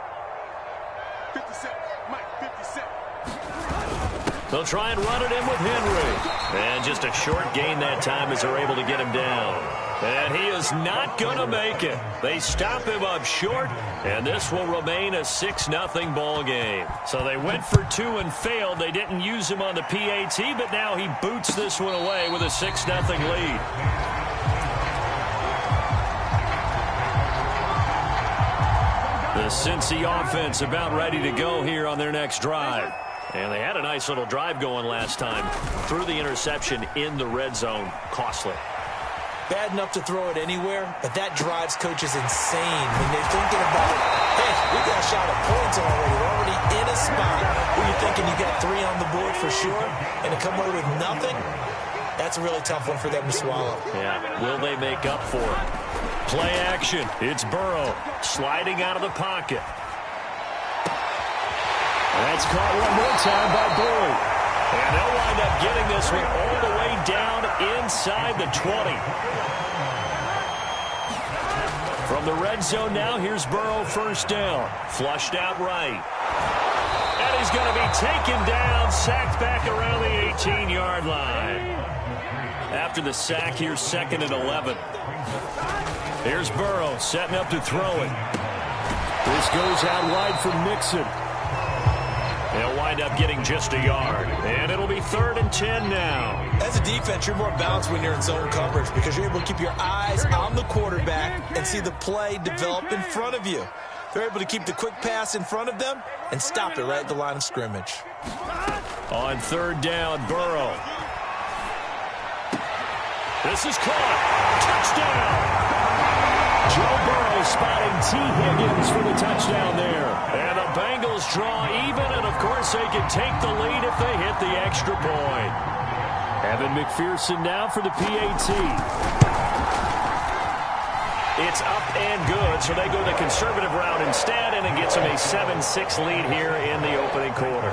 50 seconds. Mike, 50 seconds. They'll try and run it in with Henry. And just a short gain that time as they're able to get him down. And he is not going to make it. They stop him up short, and this will remain a 6-0 ball game. So they went for 2 and failed. They didn't use him on the PAT, but now he boots this one away with a 6-0 lead. The Cincy offense about ready to go here on their next drive. And they had a nice little drive going last time. Threw the interception in the red zone. Costly. Bad enough to throw it anywhere, but that drives coaches insane when they're thinking about, hey, we got a shot at points already. We're already in a spot where you're thinking you got 3 on the board for sure, and to come away with nothing, that's a really tough one for them to swallow. Yeah, will they make up for it? Play action. It's Burrow sliding out of the pocket. That's caught one more time by Boyd. And they'll wind up getting this one all the way down inside the 20. From the red zone now, here's Burrow, first down. Flushed out right. And he's going to be taken down, sacked back around the 18-yard line. After the sack, here's 2nd and 11. Here's Burrow setting up to throw it. This goes out wide for Mixon. They'll wind up getting just a yard. And it'll be 3rd and 10 now. As a defense, you're more balanced when you're in zone coverage because you're able to keep your eyes on the quarterback and see the play develop in front of you. They're able to keep the quick pass in front of them and stop it right at the line of scrimmage. On 3rd down, Burrow. This is caught. Touchdown! Joe Burrow spotting T. Higgins for the touchdown there. And the Bengals draw even, and of course they can take the lead if they hit the extra point. Evan McPherson now for the PAT. It's up and good, so they go the conservative route instead, and it gets them a 7-6 lead here in the opening quarter.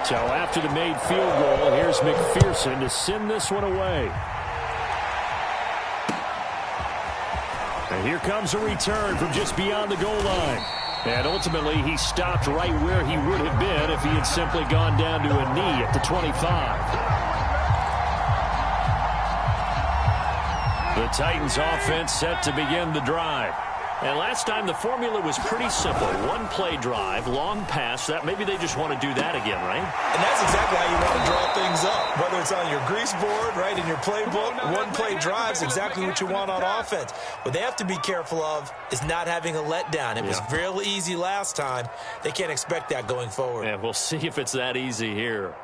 So after the made field goal, here's McPherson to send this one away. And here comes a return from just beyond the goal line. And ultimately, he stopped right where he would have been if he had simply gone down to a knee at the 25. The Titans offense set to begin the drive. And last time the formula was pretty simple. One play drive, long pass. That maybe they just want to do that again, right? And that's exactly how you want to draw things up. Whether it's on your grease board, right, in your playbook, one play drive is exactly what you want on offense. What they have to be careful of is not having a letdown. It was real easy last time. They can't expect that going forward. Yeah, we'll see if it's that easy here.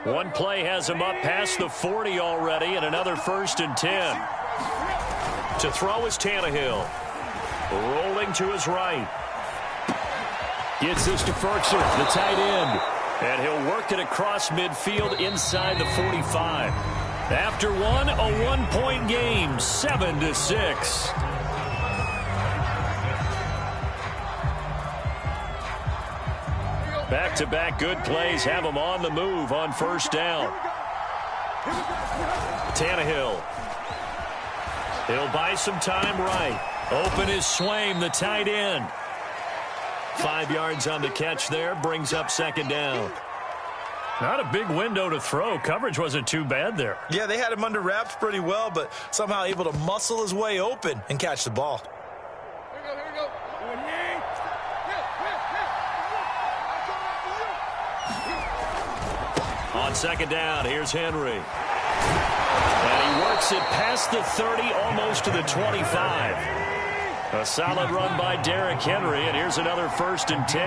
One play has him up past the 40 already, and another 1st and 10. To throw is Tannehill. Rolling to his right. Gets this to Ferguson, the tight end. And he'll work it across midfield inside the 45. After one, a one-point game, 7-6. Back-to-back good plays have him on the move on 1st down. Tannehill. He'll buy some time right. Open is Swaim, the tight end. 5 yards on the catch there, brings up 2nd down. Not a big window to throw. Coverage wasn't too bad there. Yeah, they had him under wraps pretty well, but somehow able to muscle his way open and catch the ball. Here we go. On 2nd down, here's Henry. And he works it past the 30, almost to the 25. A solid run by Derrick Henry, and here's another 1st and 10.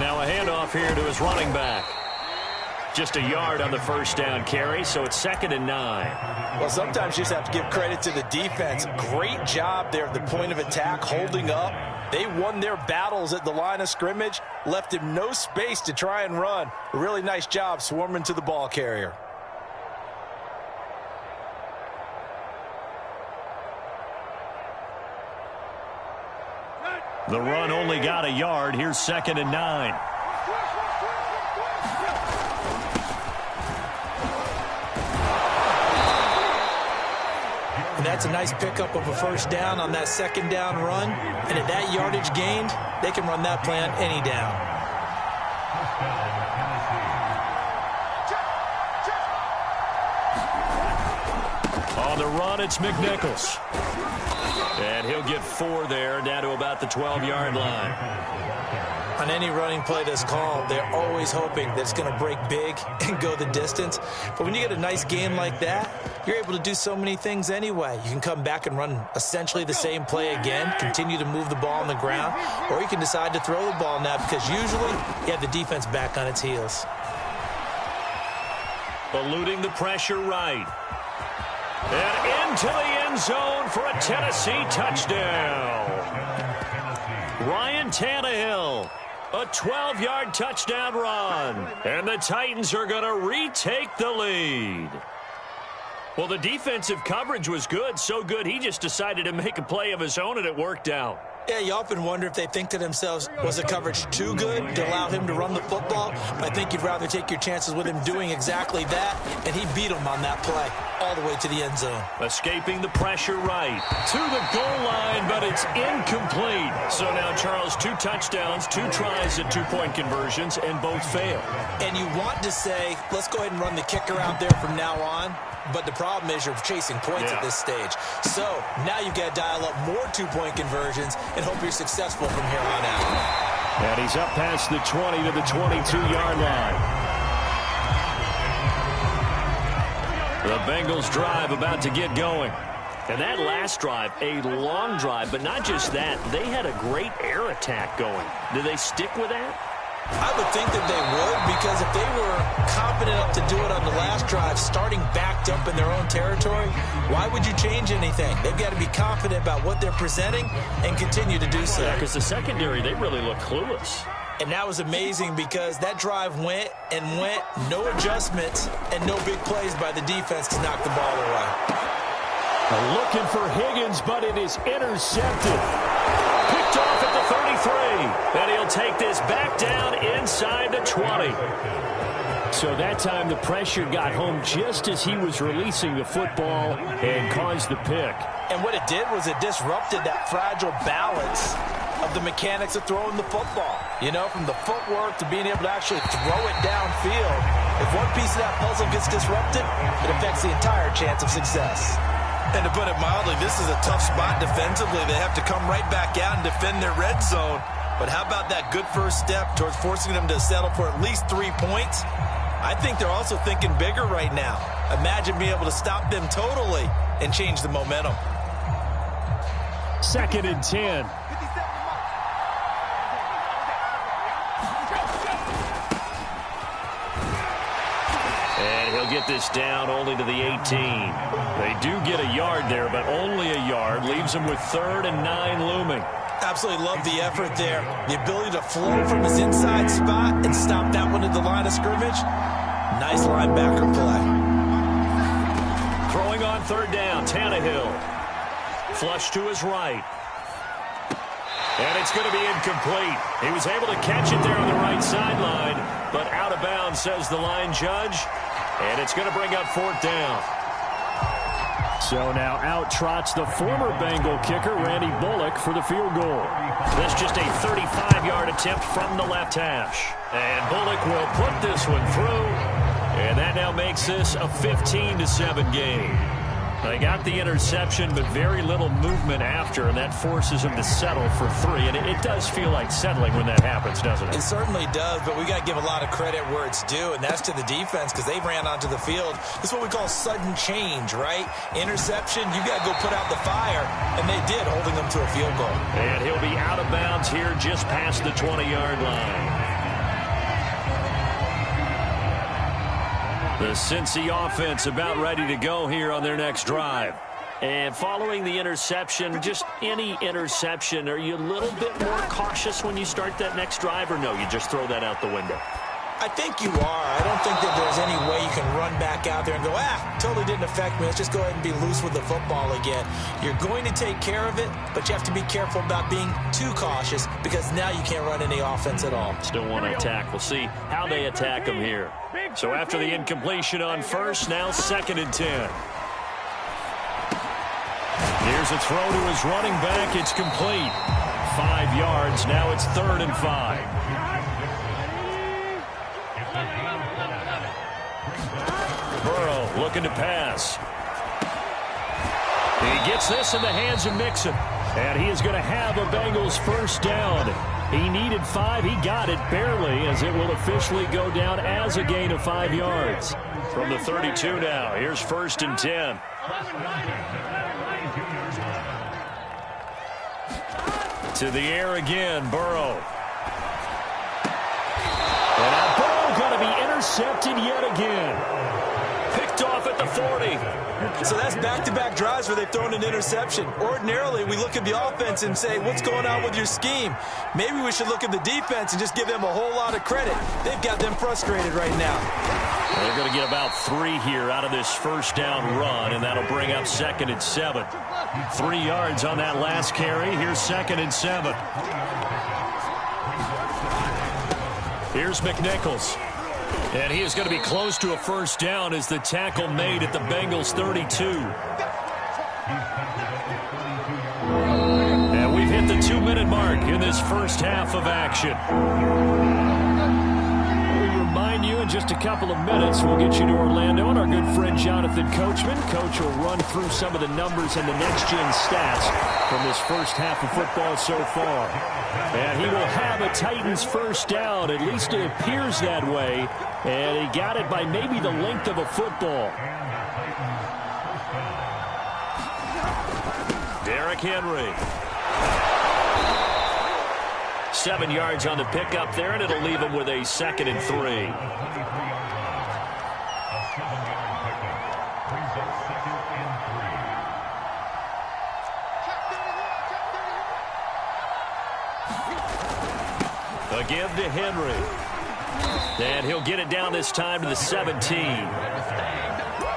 Now a handoff here to his running back. Just a yard on the 1st down carry, so it's 2nd and 9. Well, sometimes you just have to give credit to the defense. Great job there at the point of attack, holding up. They won their battles at the line of scrimmage, left him no space to try and run. A really nice job swarming to the ball carrier. The run only got a yard. Here's 2nd and 9. And that's a nice pickup of a 1st down on that 2nd down run. And at that yardage gained, they can run that play on any down. On the run, it's McNichols. And he'll get 4 there, down to about the 12-yard line. On any running play that's called, they're always hoping that it's going to break big and go the distance. But when you get a nice gain like that, you're able to do so many things anyway. You can come back and run essentially the same play again, continue to move the ball on the ground, or you can decide to throw the ball now because usually you have the defense back on its heels. Eluding the pressure right. And into the end zone for a Tennessee touchdown. Ryan Tannehill. A 12-yard touchdown run. And the Titans are going to retake the lead. Well, the defensive coverage was good, so good he just decided to make a play of his own, and it worked out. Yeah, you often wonder if they think to themselves, was the coverage too good to allow him to run the football? But I think you'd rather take your chances with him doing exactly that, and he beat him on that play all the way to the end zone. Escaping the pressure right to the goal line, but it's incomplete. So now, Charles, 2 touchdowns, 2 tries at 2-point conversions, and both fail. And you want to say, let's go ahead and run the kicker out there from now on. But the problem is you're chasing points at this stage. So now you've got to dial up more 2-point conversions and hope you're successful from here on out. And he's up past the 20 to the 22-yard line. The Bengals drive about to get going. And that last drive, a long drive, but not just that. They had a great air attack going. Do they stick with that? I would think that they would, because if they were confident enough to do it on the last drive, starting backed up in their own territory, why would you change anything? They've got to be confident about what they're presenting and continue to do so. Yeah, because the secondary, they really look clueless. And that was amazing because that drive went and went, no adjustments, and no big plays by the defense to knock the ball away. Looking for Higgins, but it is intercepted. Picked off at the 33. And he'll take this back down inside the 20. So that time the pressure got home just as he was releasing the football and caused the pick. And what it did was it disrupted that fragile balance of the mechanics of throwing the football. You know, from the footwork to being able to actually throw it downfield. If one piece of that puzzle gets disrupted, it affects the entire chance of success. And to put it mildly, this is a tough spot defensively. They have to come right back out and defend their red zone. But how about that good first step towards forcing them to settle for at least 3 points? I think they're also thinking bigger right now. Imagine being able to stop them totally and change the momentum. 2nd and 10. And he'll get this down only to the 18. They do get a yard there, but only a yard. Leaves them with 3rd and 9 looming. Absolutely love the effort there. The ability to flow from his inside spot and stop that one at the line of scrimmage. Nice linebacker play. Throwing on 3rd down, Tannehill. Flush to his right. And it's going to be incomplete. He was able to catch it there on the right sideline, but out of bounds, says the line judge. And it's going to bring up 4th down. So now out trots the former Bengal kicker, Randy Bullock, for the field goal. That's just a 35-yard attempt from the left hash. And Bullock will put this one through. And that now makes this a 15-7 game. They got the interception, but very little movement after, and that forces them to settle for 3. And it does feel like settling when that happens, doesn't it? It certainly does, but we got to give a lot of credit where it's due, and that's to the defense because they ran onto the field. This is what we call sudden change, right? Interception, you got to go put out the fire, and they did, holding them to a field goal. And he'll be out of bounds here just past the 20-yard line. The Cincy offense about ready to go here on their next drive. And following the interception, just any interception, are you a little bit more cautious when you start that next drive, or no, you just throw that out the window? I think you are. I don't think that there's any way you can run back out there and go, totally didn't affect me. Let's just go ahead and be loose with the football again. You're going to take care of it, but you have to be careful about being too cautious because now you can't run any offense at all. Still want to attack. We'll see how they attack them here. So after the incompletion on 1st, now 2nd and 10. Here's a throw to his running back. It's complete. 5 yards. Now it's 3rd and 5. Burrow looking to pass. He gets this in the hands of Mixon. And he is going to have a Bengals 1st down. He needed 5. He got it barely, as it will officially go down as a gain of 5 yards. From the 32 now, here's 1st and 10. To the air again, Burrow. And now Burrow going to be intercepted yet again. picked off at the 40. So that's back-to-back drives where they've thrown an interception. Ordinarily, we look at the offense and say, what's going on with your scheme? Maybe we should look at the defense and just give them a whole lot of credit. They've got them frustrated right now. They're going to get about 3 here out of this first down run, and that'll bring up 2nd and 7. 3 yards on that last carry. Here's 2nd and 7. Here's McNichols. And he is going to be close to a first down as the tackle made at the Bengals 32. And we've hit the 2-minute mark in this first half of action. We remind you in just a couple of minutes we'll get you to Orlando and our good friend Jonathan Coachman. Coach will run through some of the numbers and the next-gen stats from this first half of football so far. And he will have a Titans first down. At least it appears that way. And he got it by maybe the length of a football. Derrick Henry. 7 yards on the pickup there, and it'll leave him with a 2nd and 3. Again to Henry. And he'll get it down this time to the 17.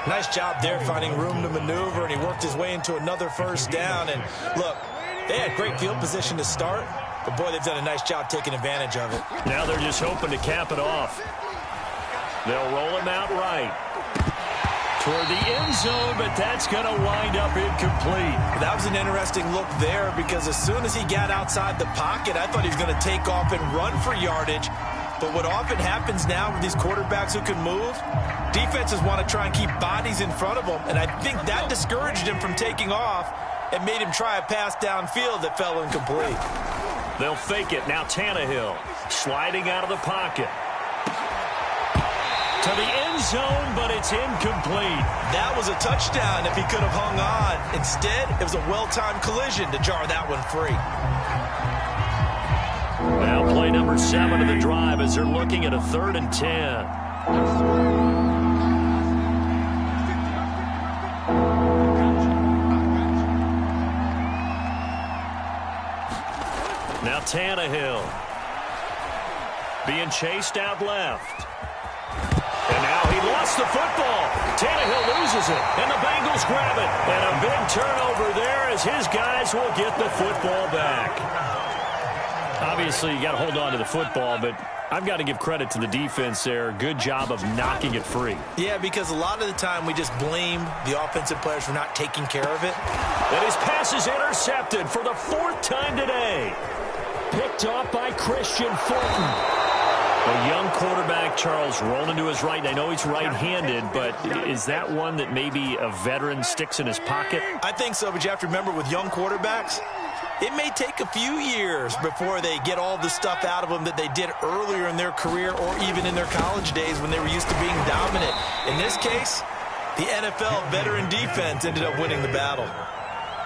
Nice job there finding room to maneuver, and he worked his way into another first down. And look, they had great field position to start, but boy, they've done a nice job taking advantage of it. Now they're just hoping to cap it off. They'll roll him out right toward the end zone, but that's going to wind up incomplete. That was an interesting look there because as soon as he got outside the pocket, I thought he was going to take off and run for yardage. But what often happens now with these quarterbacks who can move, defenses want to try and keep bodies in front of them, and I think that discouraged him from taking off and made him try a pass downfield that fell incomplete. They'll fake it. Now Tannehill sliding out of the pocket. To the end zone, but it's incomplete. That was a touchdown if he could have hung on. Instead, it was a well-timed collision to jar that one free. Now play number 7 of the drive as they're looking at a 3rd and 10. Now Tannehill being chased out left. And now he lost the football. Tannehill loses it, and the Bengals grab it. And a big turnover there as his guys will get the football back. Obviously, you got to hold on to the football, but I've got to give credit to the defense there. Good job of knocking it free. Yeah, because a lot of the time we just blame the offensive players for not taking care of it. And his pass is intercepted for the 4th time today. Picked off by Christian Fulton. A young quarterback, Charles, rolling to his right. I know he's right-handed, but is that one that maybe a veteran sticks in his pocket? I think so, but you have to remember with young quarterbacks, it may take a few years before they get all the stuff out of them that they did earlier in their career or even in their college days when they were used to being dominant. In this case, the NFL veteran defense ended up winning the battle.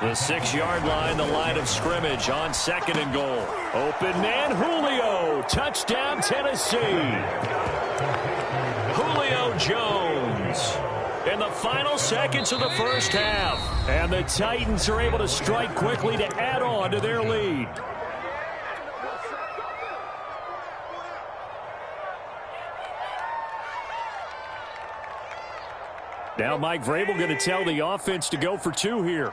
The 6-yard line, the line of scrimmage on 2nd and goal. Open man, Julio. Touchdown, Tennessee. Julio Jones. In the final seconds of the first half. And the Titans are able to strike quickly to add on to their lead. Now Mike Vrabel going to tell the offense to go for 2 here.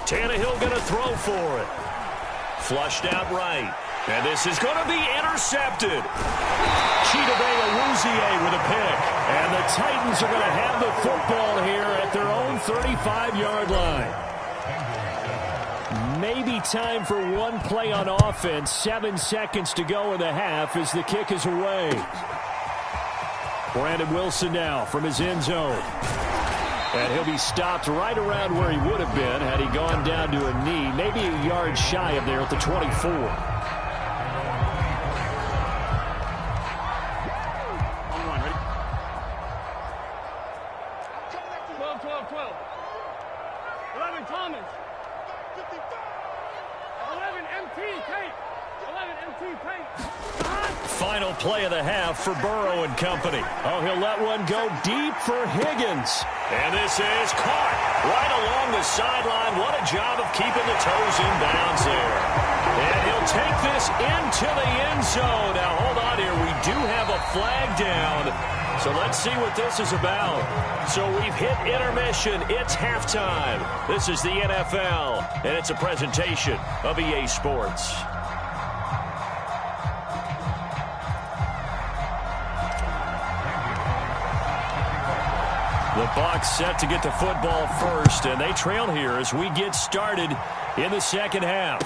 Tannehill going to throw for it. Flushed out right. And this is going to be intercepted. Chidobe Awuzie with a pick. And the Titans are going to have the football here at their own 35-yard line. Maybe time for one play on offense. 7 seconds to go in the half as the kick is away. Brandon Wilson now from his end zone. And he'll be stopped right around where he would have been had he gone down to a knee. Maybe a yard shy of there at the 24. final play of the half for Burrow and company. Oh, he'll let one go deep for Higgins. And this is caught right along the sideline. What a job of keeping the toes in bounds there. And he'll take this into the end zone. Now, hold on here. We do have a flag down. So let's see what this is about. So we've hit intermission. It's halftime. This is the NFL, and it's a presentation of EA Sports. The Bucs set to get the football first, and they trail here as we get started in the second half.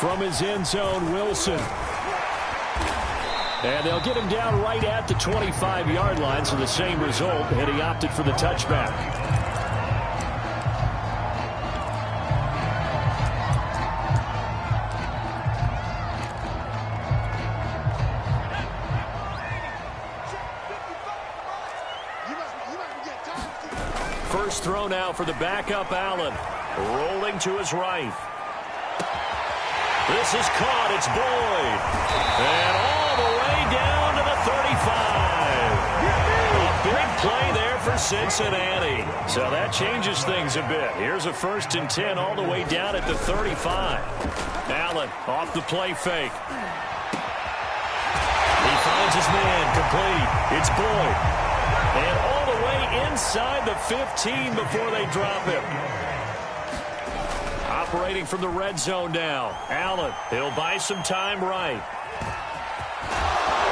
From his end zone, Wilson. And they'll get him down right at the 25-yard line, so the same result, and he opted for the touchback. First throw now for the backup, Allen. Rolling to his right. This is caught. It's Boyd. And all the way down to the 35. A big play there for Cincinnati. So that changes things a bit. Here's a 1st and 10 all the way down at the 35. Allen off the play fake. He finds his man complete. It's Boyd. And all the way inside the 15 before they drop him. Operating from the red zone now. Allen, he'll buy some time right.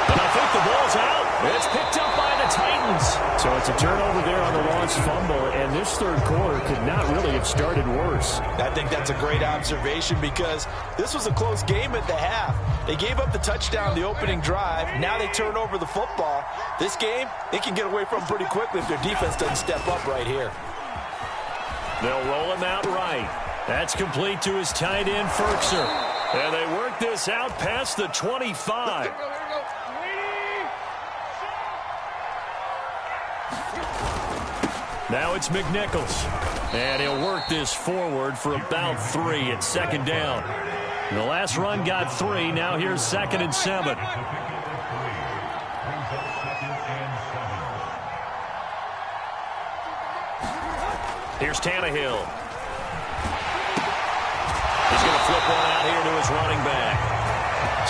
And I think the ball's out. It's picked up by the Titans. So it's a turnover there on the lost fumble, and this third quarter could not really have started worse. I think that's a great observation because this was a close game at the half. They gave up the touchdown the opening drive. Now they turn over the football. This game, they can get away from pretty quickly if their defense doesn't step up right here. They'll roll him out right. That's complete to his tight end, Ferkser. And they work this out past the 25. Now it's McNichols. And he'll work this forward for about 3 at second down. The last run got 3. Now here's 2nd and 7. Here's Tannehill. He's going to flip one out here to his running back.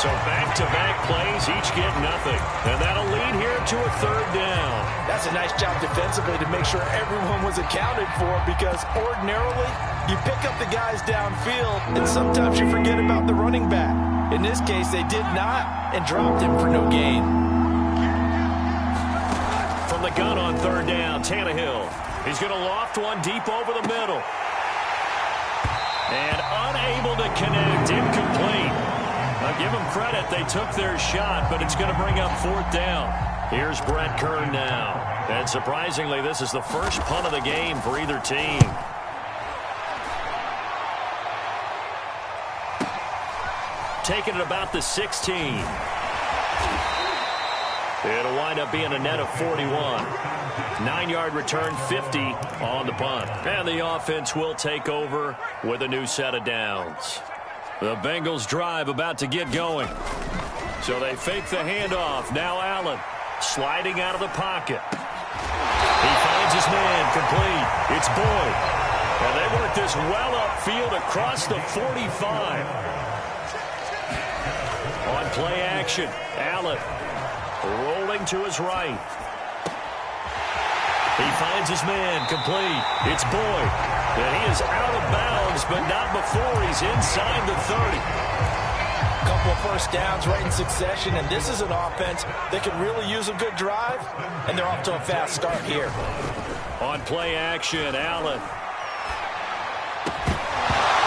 So back-to-back plays, each get nothing. And that'll lead here to a 3rd down. That's a nice job defensively to make sure everyone was accounted for because ordinarily you pick up the guys downfield and sometimes you forget about the running back. In this case, they did not and dropped him for no gain. From the gun on 3rd down, Tannehill. He's going to loft one deep over the middle. And unable to connect, incomplete. I'll give them credit, they took their shot, but it's going to bring up 4th down. Here's Brett Kern now. And surprisingly, this is the first punt of the game for either team. Taking it about the 16. It'll wind up being a net of 41. 9-yard return, 50 on the punt. And the offense will take over with a new set of downs. The Bengals drive about to get going. So they fake the handoff. Now Allen sliding out of the pocket. He finds his man complete. It's Boyd. And they work this well upfield across the 45. On play action, Allen rolling to his right. He finds his man complete. It's Boyd. And he is out of bounds, but not before he's inside the 30. Couple of first downs right in succession, and this is an offense that could really use a good drive, and they're off to a fast start here. On play action, Allen.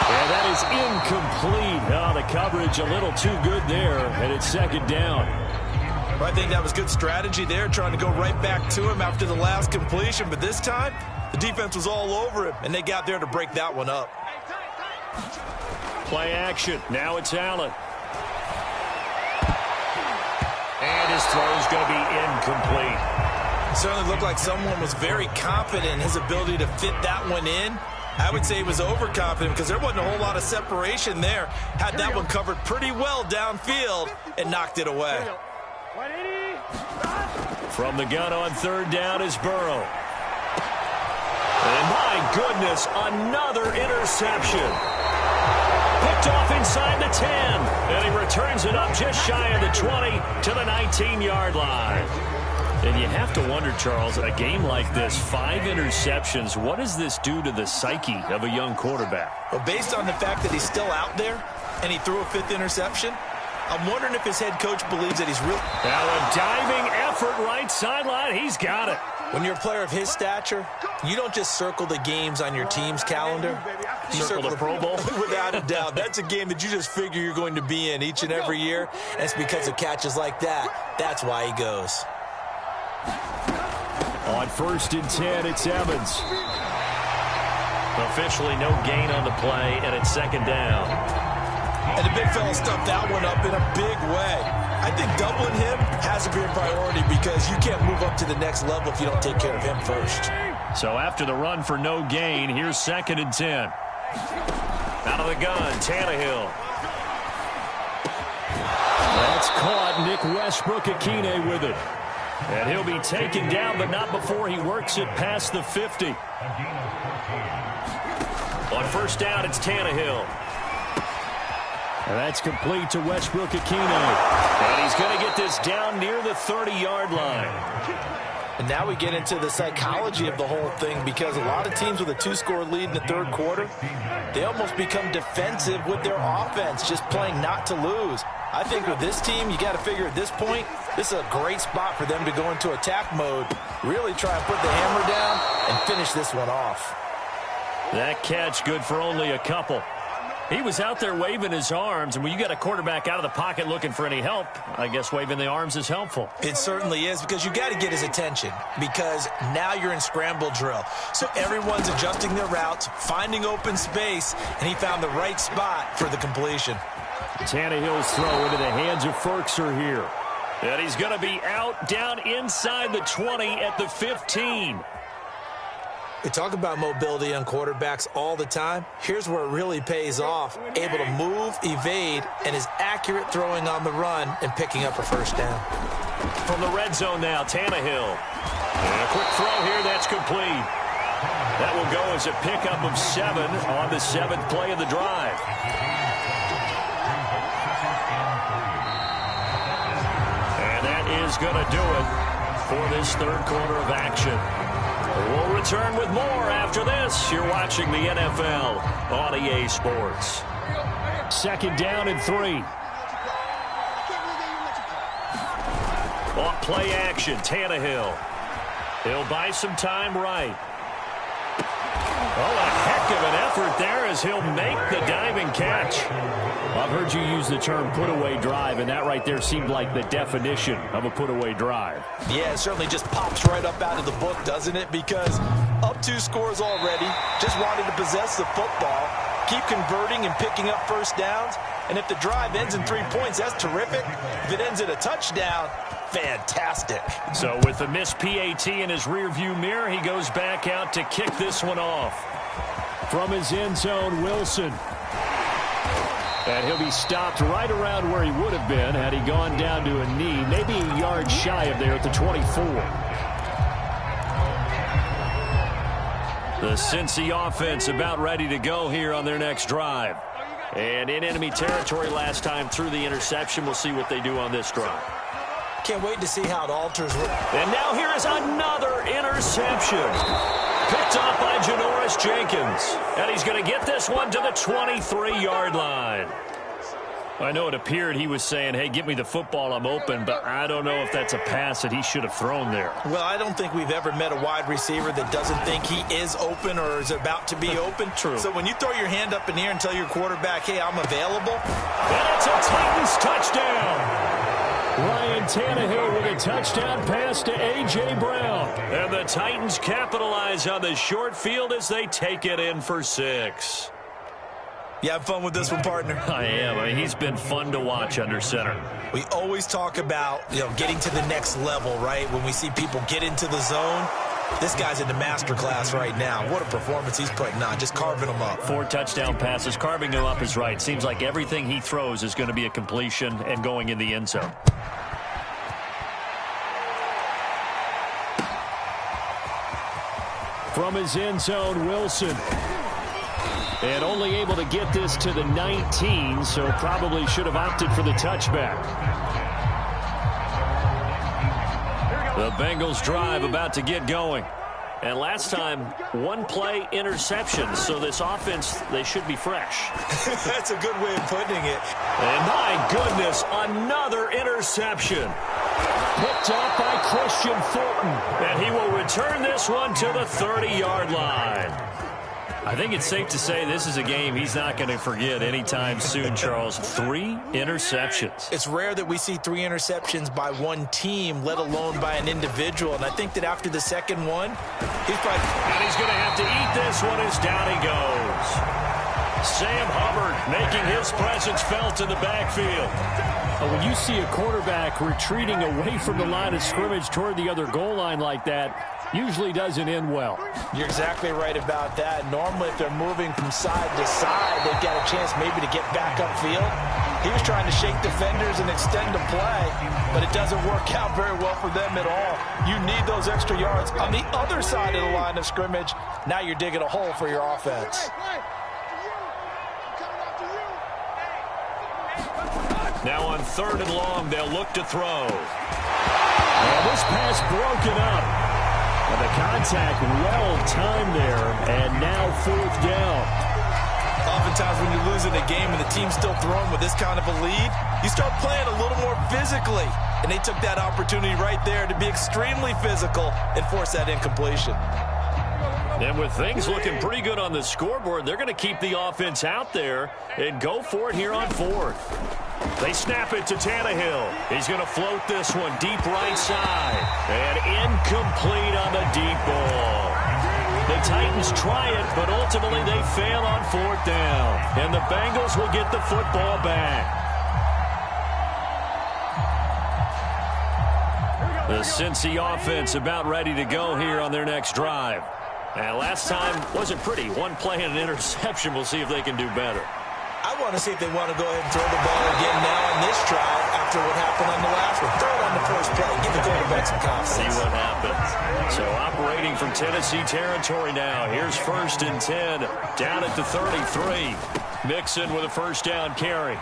And that is incomplete. Oh, the coverage a little too good there, and it's 2nd down. Well, I think that was good strategy there, trying to go right back to him after the last completion, but this time, the defense was all over him, and they got there to break that one up. Play action. Now it's Allen. And his throw is going to be incomplete. It certainly looked like someone was very confident in his ability to fit that one in. I would say he was overconfident because there wasn't a whole lot of separation there. Had that one covered pretty well downfield and knocked it away. From the gun on third down is Burrow. And my goodness, another interception. Picked off inside the 10. And he returns it up just shy of the 20 to the 19-yard line. And you have to wonder, Charles, a game like this, 5 interceptions, what does this do to the psyche of a young quarterback? Well, based on the fact that he's still out there and he threw a 5th interception, I'm wondering if his head coach believes that he's real. Now a diving effort right sideline. He's got it. When you're a player of his stature, you don't just circle the games on your team's calendar. You circle the Pro Bowl? Without a doubt. That's a game that you just figure you're going to be in each and every year. And it's because of catches like that. That's why he goes. On 1st and 10, it's Evans. Officially no gain on the play, and it's 2nd down. And the big fella stuffed that one up in a big way. I think doubling him has to be a priority because you can't move up to the next level if you don't take care of him first. So after the run for no gain, here's 2nd and 10. Out of the gun, Tannehill. That's caught. Nick Westbrook-Akine with it. And he'll be taken down, but not before he works it past the 50. On 1st down, it's Tannehill. And that's complete to Westbrook-Akine. And he's going to get this down near the 30-yard line. And now we get into the psychology of the whole thing because a lot of teams with a 2-score lead in the 3rd quarter, they almost become defensive with their offense, just playing not to lose. I think with this team, you got to figure at this point, this is a great spot for them to go into attack mode, really try and put the hammer down and finish this one off. That catch good for only a couple. He was out there waving his arms, and when you got a quarterback out of the pocket looking for any help, I guess waving the arms is helpful. It certainly is because you got to get his attention because now you're in scramble drill. So everyone's adjusting their routes, finding open space, and he found the right spot for the completion. Tannehill's throw into the hands of Ferkser here. And he's going to be out down inside the 20 at the 15. We talk about mobility on quarterbacks all the time. Here's where it really pays off. Able to move, evade, and is accurate throwing on the run and picking up a 1st down. From the red zone now, Tannehill. And a quick throw here, that's complete. That will go as a pickup of 7 on the 7th play of the drive. And that is going to do it for this 3rd quarter of action. We'll return with more after this. You're watching the NFL on EA Sports. 2nd down and 3. On play action, Tannehill. He'll buy some time right. Oh, a heck of an effort there as he'll make the diving catch. I've heard you use the term put-away drive, and that right there seemed like the definition of a put-away drive. Yeah, it certainly just pops right up out of the book, doesn't it? Because up 2 scores already, just wanted to possess the football, keep converting and picking up 1st downs, and if the drive ends in 3 points, that's terrific. If it ends in a touchdown, fantastic. So with the missed PAT in his rearview mirror, he goes back out to kick this one off. From his end zone, Wilson. And he'll be stopped right around where he would have been had he gone down to a knee, maybe a yard shy of there at the 24. The Cincy offense about ready to go here on their next drive. And in enemy territory last time through the interception. We'll see what they do on this drive. Can't wait to see how it alters. And now here is another interception. Picked off by Janoris Jenkins. And he's going to get this one to the 23-yard line. I know it appeared he was saying, hey, give me the football, I'm open, but I don't know if that's a pass that he should have thrown there. Well, I don't think we've ever met a wide receiver that doesn't think he is open or is about to be open. True. So when you throw your hand up in the air and tell your quarterback, hey, I'm available. And it's a Titans touchdown. Ryan Tannehill with a touchdown pass to A.J. Brown. And the Titans capitalize on the short field as they take it in for 6. You have fun with this one, partner? I am. I mean, he's been fun to watch under center. We always talk about, getting to the next level, right? When we see people get into the zone, This guy's in the master class right now. What a performance he's putting on, just carving them up. 4 touchdown passes. Carving them up is right. Seems like everything he throws is going to be a completion and going in the end zone. From his end zone, Wilson. And only able to get this to the 19, so probably should have opted for the touchback. The Bengals drive about to get going. And last time, 1 play interception. So this offense, they should be fresh. That's a good way of putting it. And my goodness, another interception. Picked up by Christian Fulton. And he will return this one to the 30-yard line. I think it's safe to say this is a game he's not going to forget anytime soon, Charles. 3 interceptions. It's rare that we see 3 interceptions by one team, let alone by an individual. And I think that after the second one, he's probably... And he's going to have to eat this one as down he goes. Sam Hubbard making his presence felt in the backfield. When you see a quarterback retreating away from the line of scrimmage toward the other goal line like that, usually doesn't end well. You're exactly right about that. Normally, if they're moving from side to side, they've got a chance maybe to get back upfield. He was trying to shake defenders and extend the play, but it doesn't work out very well for them at all. You need those extra yards on the other side of the line of scrimmage. Now you're digging a hole for your offense. Now on 3rd and long, they'll look to throw. And this pass broken up. And the contact well-timed there, and now 4th down. Oftentimes when you're losing a game and the team's still throwing with this kind of a lead, you start playing a little more physically. And they took that opportunity right there to be extremely physical and force that incompletion. And with things looking pretty good on the scoreboard, they're going to keep the offense out there and go for it here on 4th. They snap it to Tannehill. He's going to float this one deep right side. And incomplete on the deep ball. The Titans try it, but ultimately they fail on 4th down. And the Bengals will get the football back. The Cincy offense about ready to go here on their next drive. And last time wasn't pretty. 1 play and an interception. We'll see if they can do better. I want to see if they want to go ahead and throw the ball again now on this drive after what happened on the last one. Throw it on the first play. Give the quarterback some confidence. See what happens. So operating from Tennessee territory now. Here's 1st and 10. Down at the 33. Mixon with a 1st down carry.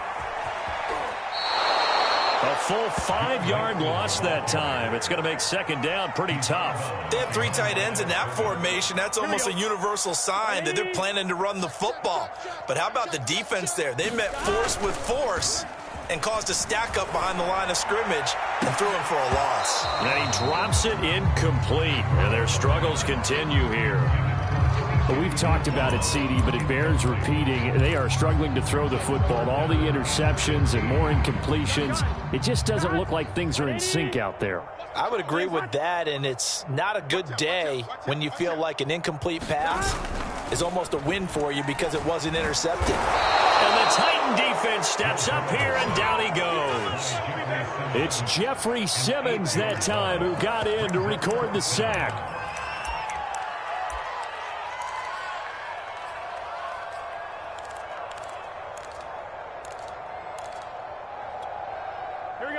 A full 5-yard loss that time. It's going to make 2nd down pretty tough. They have 3 tight ends in that formation. That's almost a universal sign that they're planning to run the football. But how about the defense there? They met force with force and caused a stack up behind the line of scrimmage and threw him for a loss. And he drops it incomplete. And their struggles continue here. Well, we've talked about it, CD, but it bears repeating. They are struggling to throw the football. All the interceptions and more incompletions. It just doesn't look like things are in sync out there. I would agree with that, and it's not a good day when you feel like an incomplete pass is almost a win for you because it wasn't intercepted. And the Titan defense steps up here, and down he goes. It's Jeffrey Simmons that time who got in to record the sack.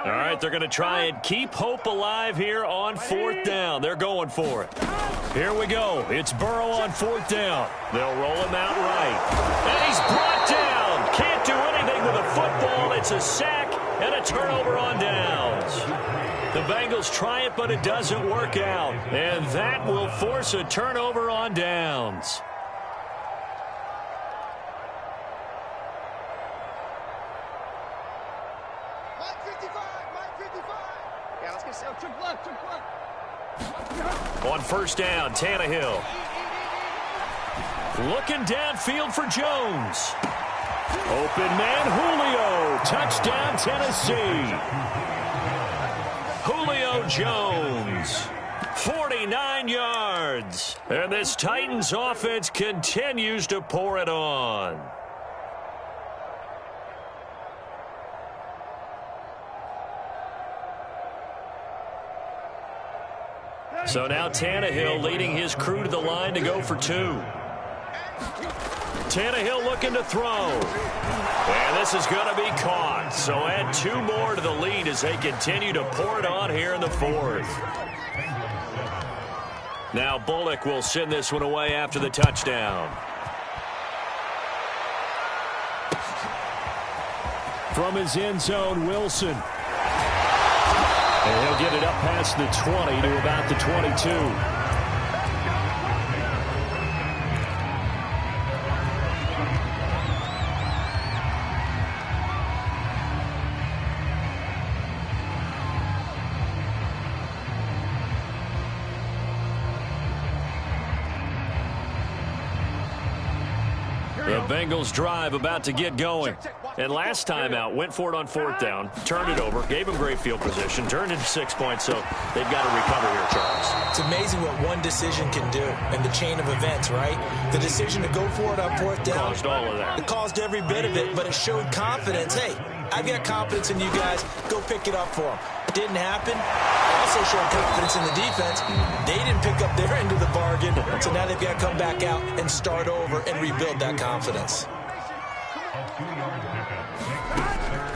All right, they're going to try and keep hope alive here on 4th down. They're going for it. Here we go. It's Burrow on 4th down. They'll roll him out right. And he's brought down. Can't do anything with a football. It's a sack and a turnover on downs. The Bengals try it, but it doesn't work out. And that will force a turnover on downs. On 1st down, Tannehill. Looking downfield for Jones. Open man, Julio. Touchdown, Tennessee. Julio Jones. 49 yards. And this Titans offense continues to pour it on. So now Tannehill leading his crew to the line to go for 2. Tannehill looking to throw. And this is going to be caught. So add 2 more to the lead as they continue to pour it on here in the 4th. Now Bullock will send this one away after the touchdown. From his end zone, Wilson. And he'll get it up past the 20 to about the 22. The Bengals drive about to get going. And last time out, went for it on 4th down, turned it over, gave them great field position, turned into 6 points, so they've got to recover here, Charles. It's amazing what one decision can do in the chain of events, right? The decision to go for it on 4th down. Caused all of that. It caused every bit of it, but it showed confidence. Hey, I've got confidence in you guys. Go pick it up for them. Didn't happen. Also showed confidence in the defense. They didn't pick up their end of the bargain, so now they've got to come back out and start over and rebuild that confidence.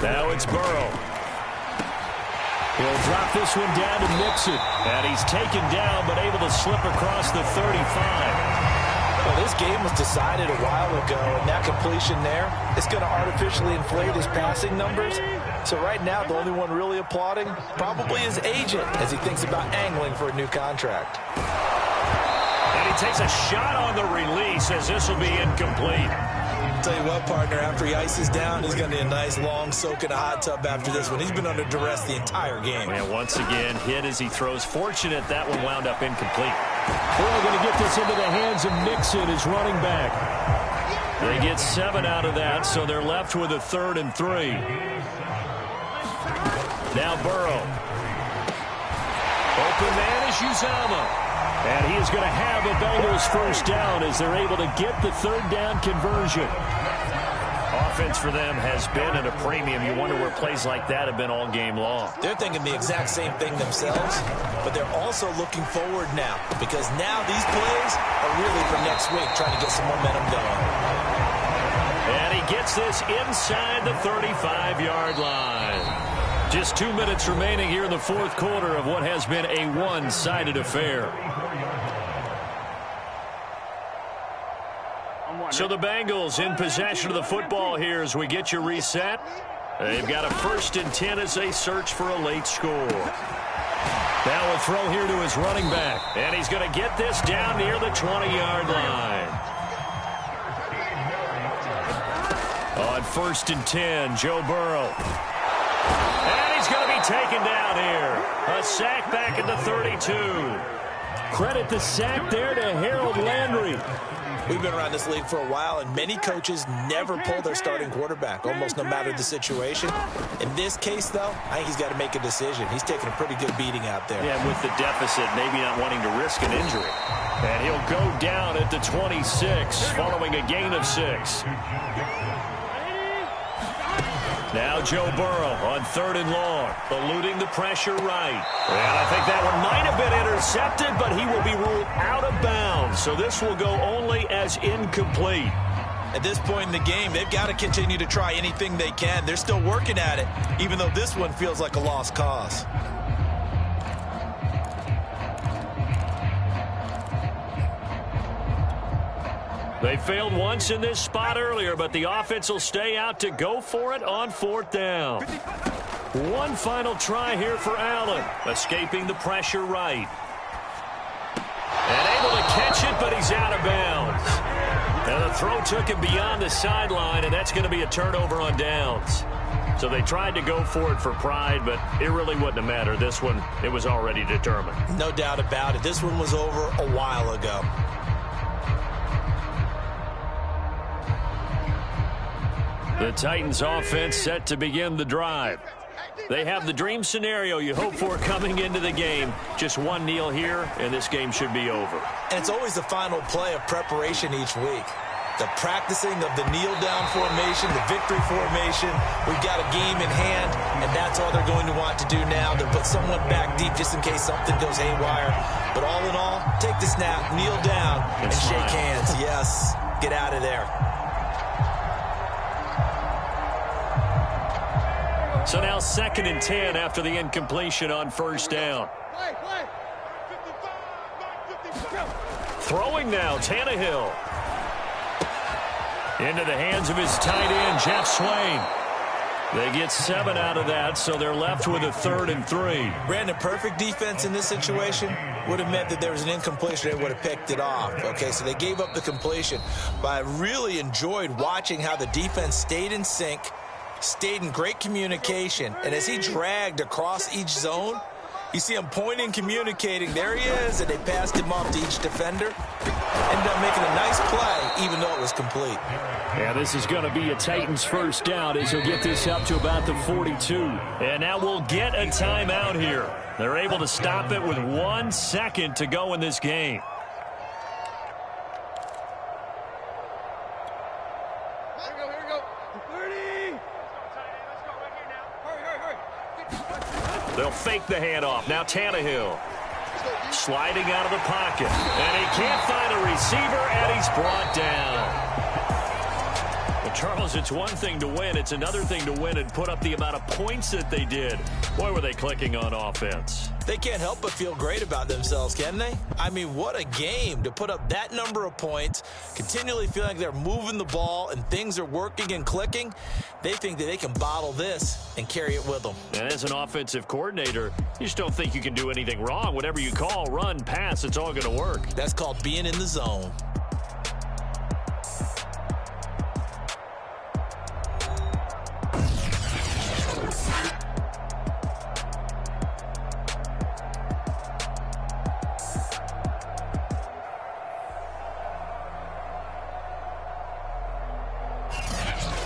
Now it's Burrow. He'll drop this one down to Mixon. And he's taken down, but able to slip across the 35. Well, this game was decided a while ago, and that completion there is going to artificially inflate his passing numbers. So right now, the only one really applauding probably his agent as he thinks about angling for a new contract. And he takes a shot on the release as this will be incomplete. Tell you what, partner, after he ices down, he's going to need a nice long soak in a hot tub after this one. He's been under duress the entire game. And once again, hit as he throws. Fortunate that one wound up incomplete. They're going to get this into the hands of Mixon, his running back. They get 7 out of that, so they're left with a 3rd and 3. Now Burrow. Open man is Uzama. And he is going to have a Bengals first down as they're able to get the 3rd down conversion. Offense for them has been at a premium. You wonder where plays like that have been all game long. They're thinking the exact same thing themselves, but they're also looking forward now because now these plays are really for next week, trying to get some momentum going. And he gets this inside the 35-yard line. Just 2 minutes remaining here in the 4th quarter of what has been a one-sided affair. So the Bengals in possession of the football here as we get you reset. They've got a 1st and 10 as they search for a late score. Now a throw here to his running back. And he's going to get this down near the 20-yard line. On 1st and 10, Joe Burrow. And he's going to be taken down here. A sack back at the 32. Credit the sack there to Harold Landry. We've been around this league for a while, and many coaches never pull their starting quarterback, almost no matter the situation. In this case, though, I think he's got to make a decision. He's taking a pretty good beating out there. Yeah, with the deficit, maybe not wanting to risk an injury. And he'll go down at the 26, following a gain of 6. Now Joe Burrow on 3rd and long, eluding the pressure right. And I think that one might have been intercepted, but he will be ruled out of bounds. So this will go only as incomplete. At this point in the game, they've got to continue to try anything they can. They're still working at it, even though this one feels like a lost cause. They failed once in this spot earlier, but the offense will stay out to go for it on 4th down. One final try here for Allen, escaping the pressure right. And able to catch it, but he's out of bounds. And the throw took him beyond the sideline, and that's going to be a turnover on downs. So they tried to go for it for pride, but it really wouldn't have mattered. This one, it was already determined. No doubt about it. This one was over a while ago. The Titans offense set to begin the drive. They have the dream scenario you hope for coming into the game. Just one kneel here, and this game should be over. And it's always the final play of preparation each week. The practicing of the kneel-down formation, the victory formation. We've got a game in hand, and that's all they're going to want to do now. They'll put someone back deep just in case something goes haywire. But all in all, take the snap, kneel down, and shake hands. Yes, get out of there. So now 2nd and 10 after the incompletion on first down. Throwing now, Tannehill. Into the hands of his tight end, Jeff Swain. They get 7 out of that, so they're left with a 3rd and 3. Brandon, perfect defense in this situation would have meant that there was an incompletion. They would have picked it off. Okay, so they gave up the completion. But I really enjoyed watching how the defense stayed in sync, stayed in great communication, and as he dragged across each zone, you see him pointing, communicating. There he is, and they passed him off to each defender. Ended up making a nice play, even though it was complete. Yeah, this is going to be a Titans first down as he'll get this up to about the 42. And now we'll get a timeout here. They're able to stop it with 1 second to go in this game. Here we go. 30. Let's go right here now. Hurry. They'll fake the handoff. Now Tannehill sliding out of the pocket. And he can't find a receiver, and he's brought down. Well, Charles, it's one thing to win. It's another thing to win and put up the amount of points that they did. Boy, were they clicking on offense. They can't help but feel great about themselves, can they? I mean, what a game to put up that number of points, continually feeling like they're moving the ball and things are working and clicking. They think that they can bottle this and carry it with them. And as an offensive coordinator, you just don't think you can do anything wrong. Whatever you call, run, pass, it's all going to work. That's called being in the zone.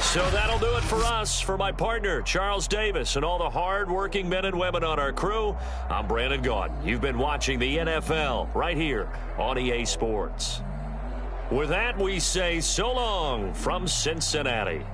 So that'll do it for us. For my partner, Charles Davis, and all the hard-working men and women on our crew, I'm Brandon Gaudin. You've been watching the NFL right here on EA Sports. With that, we say so long from Cincinnati.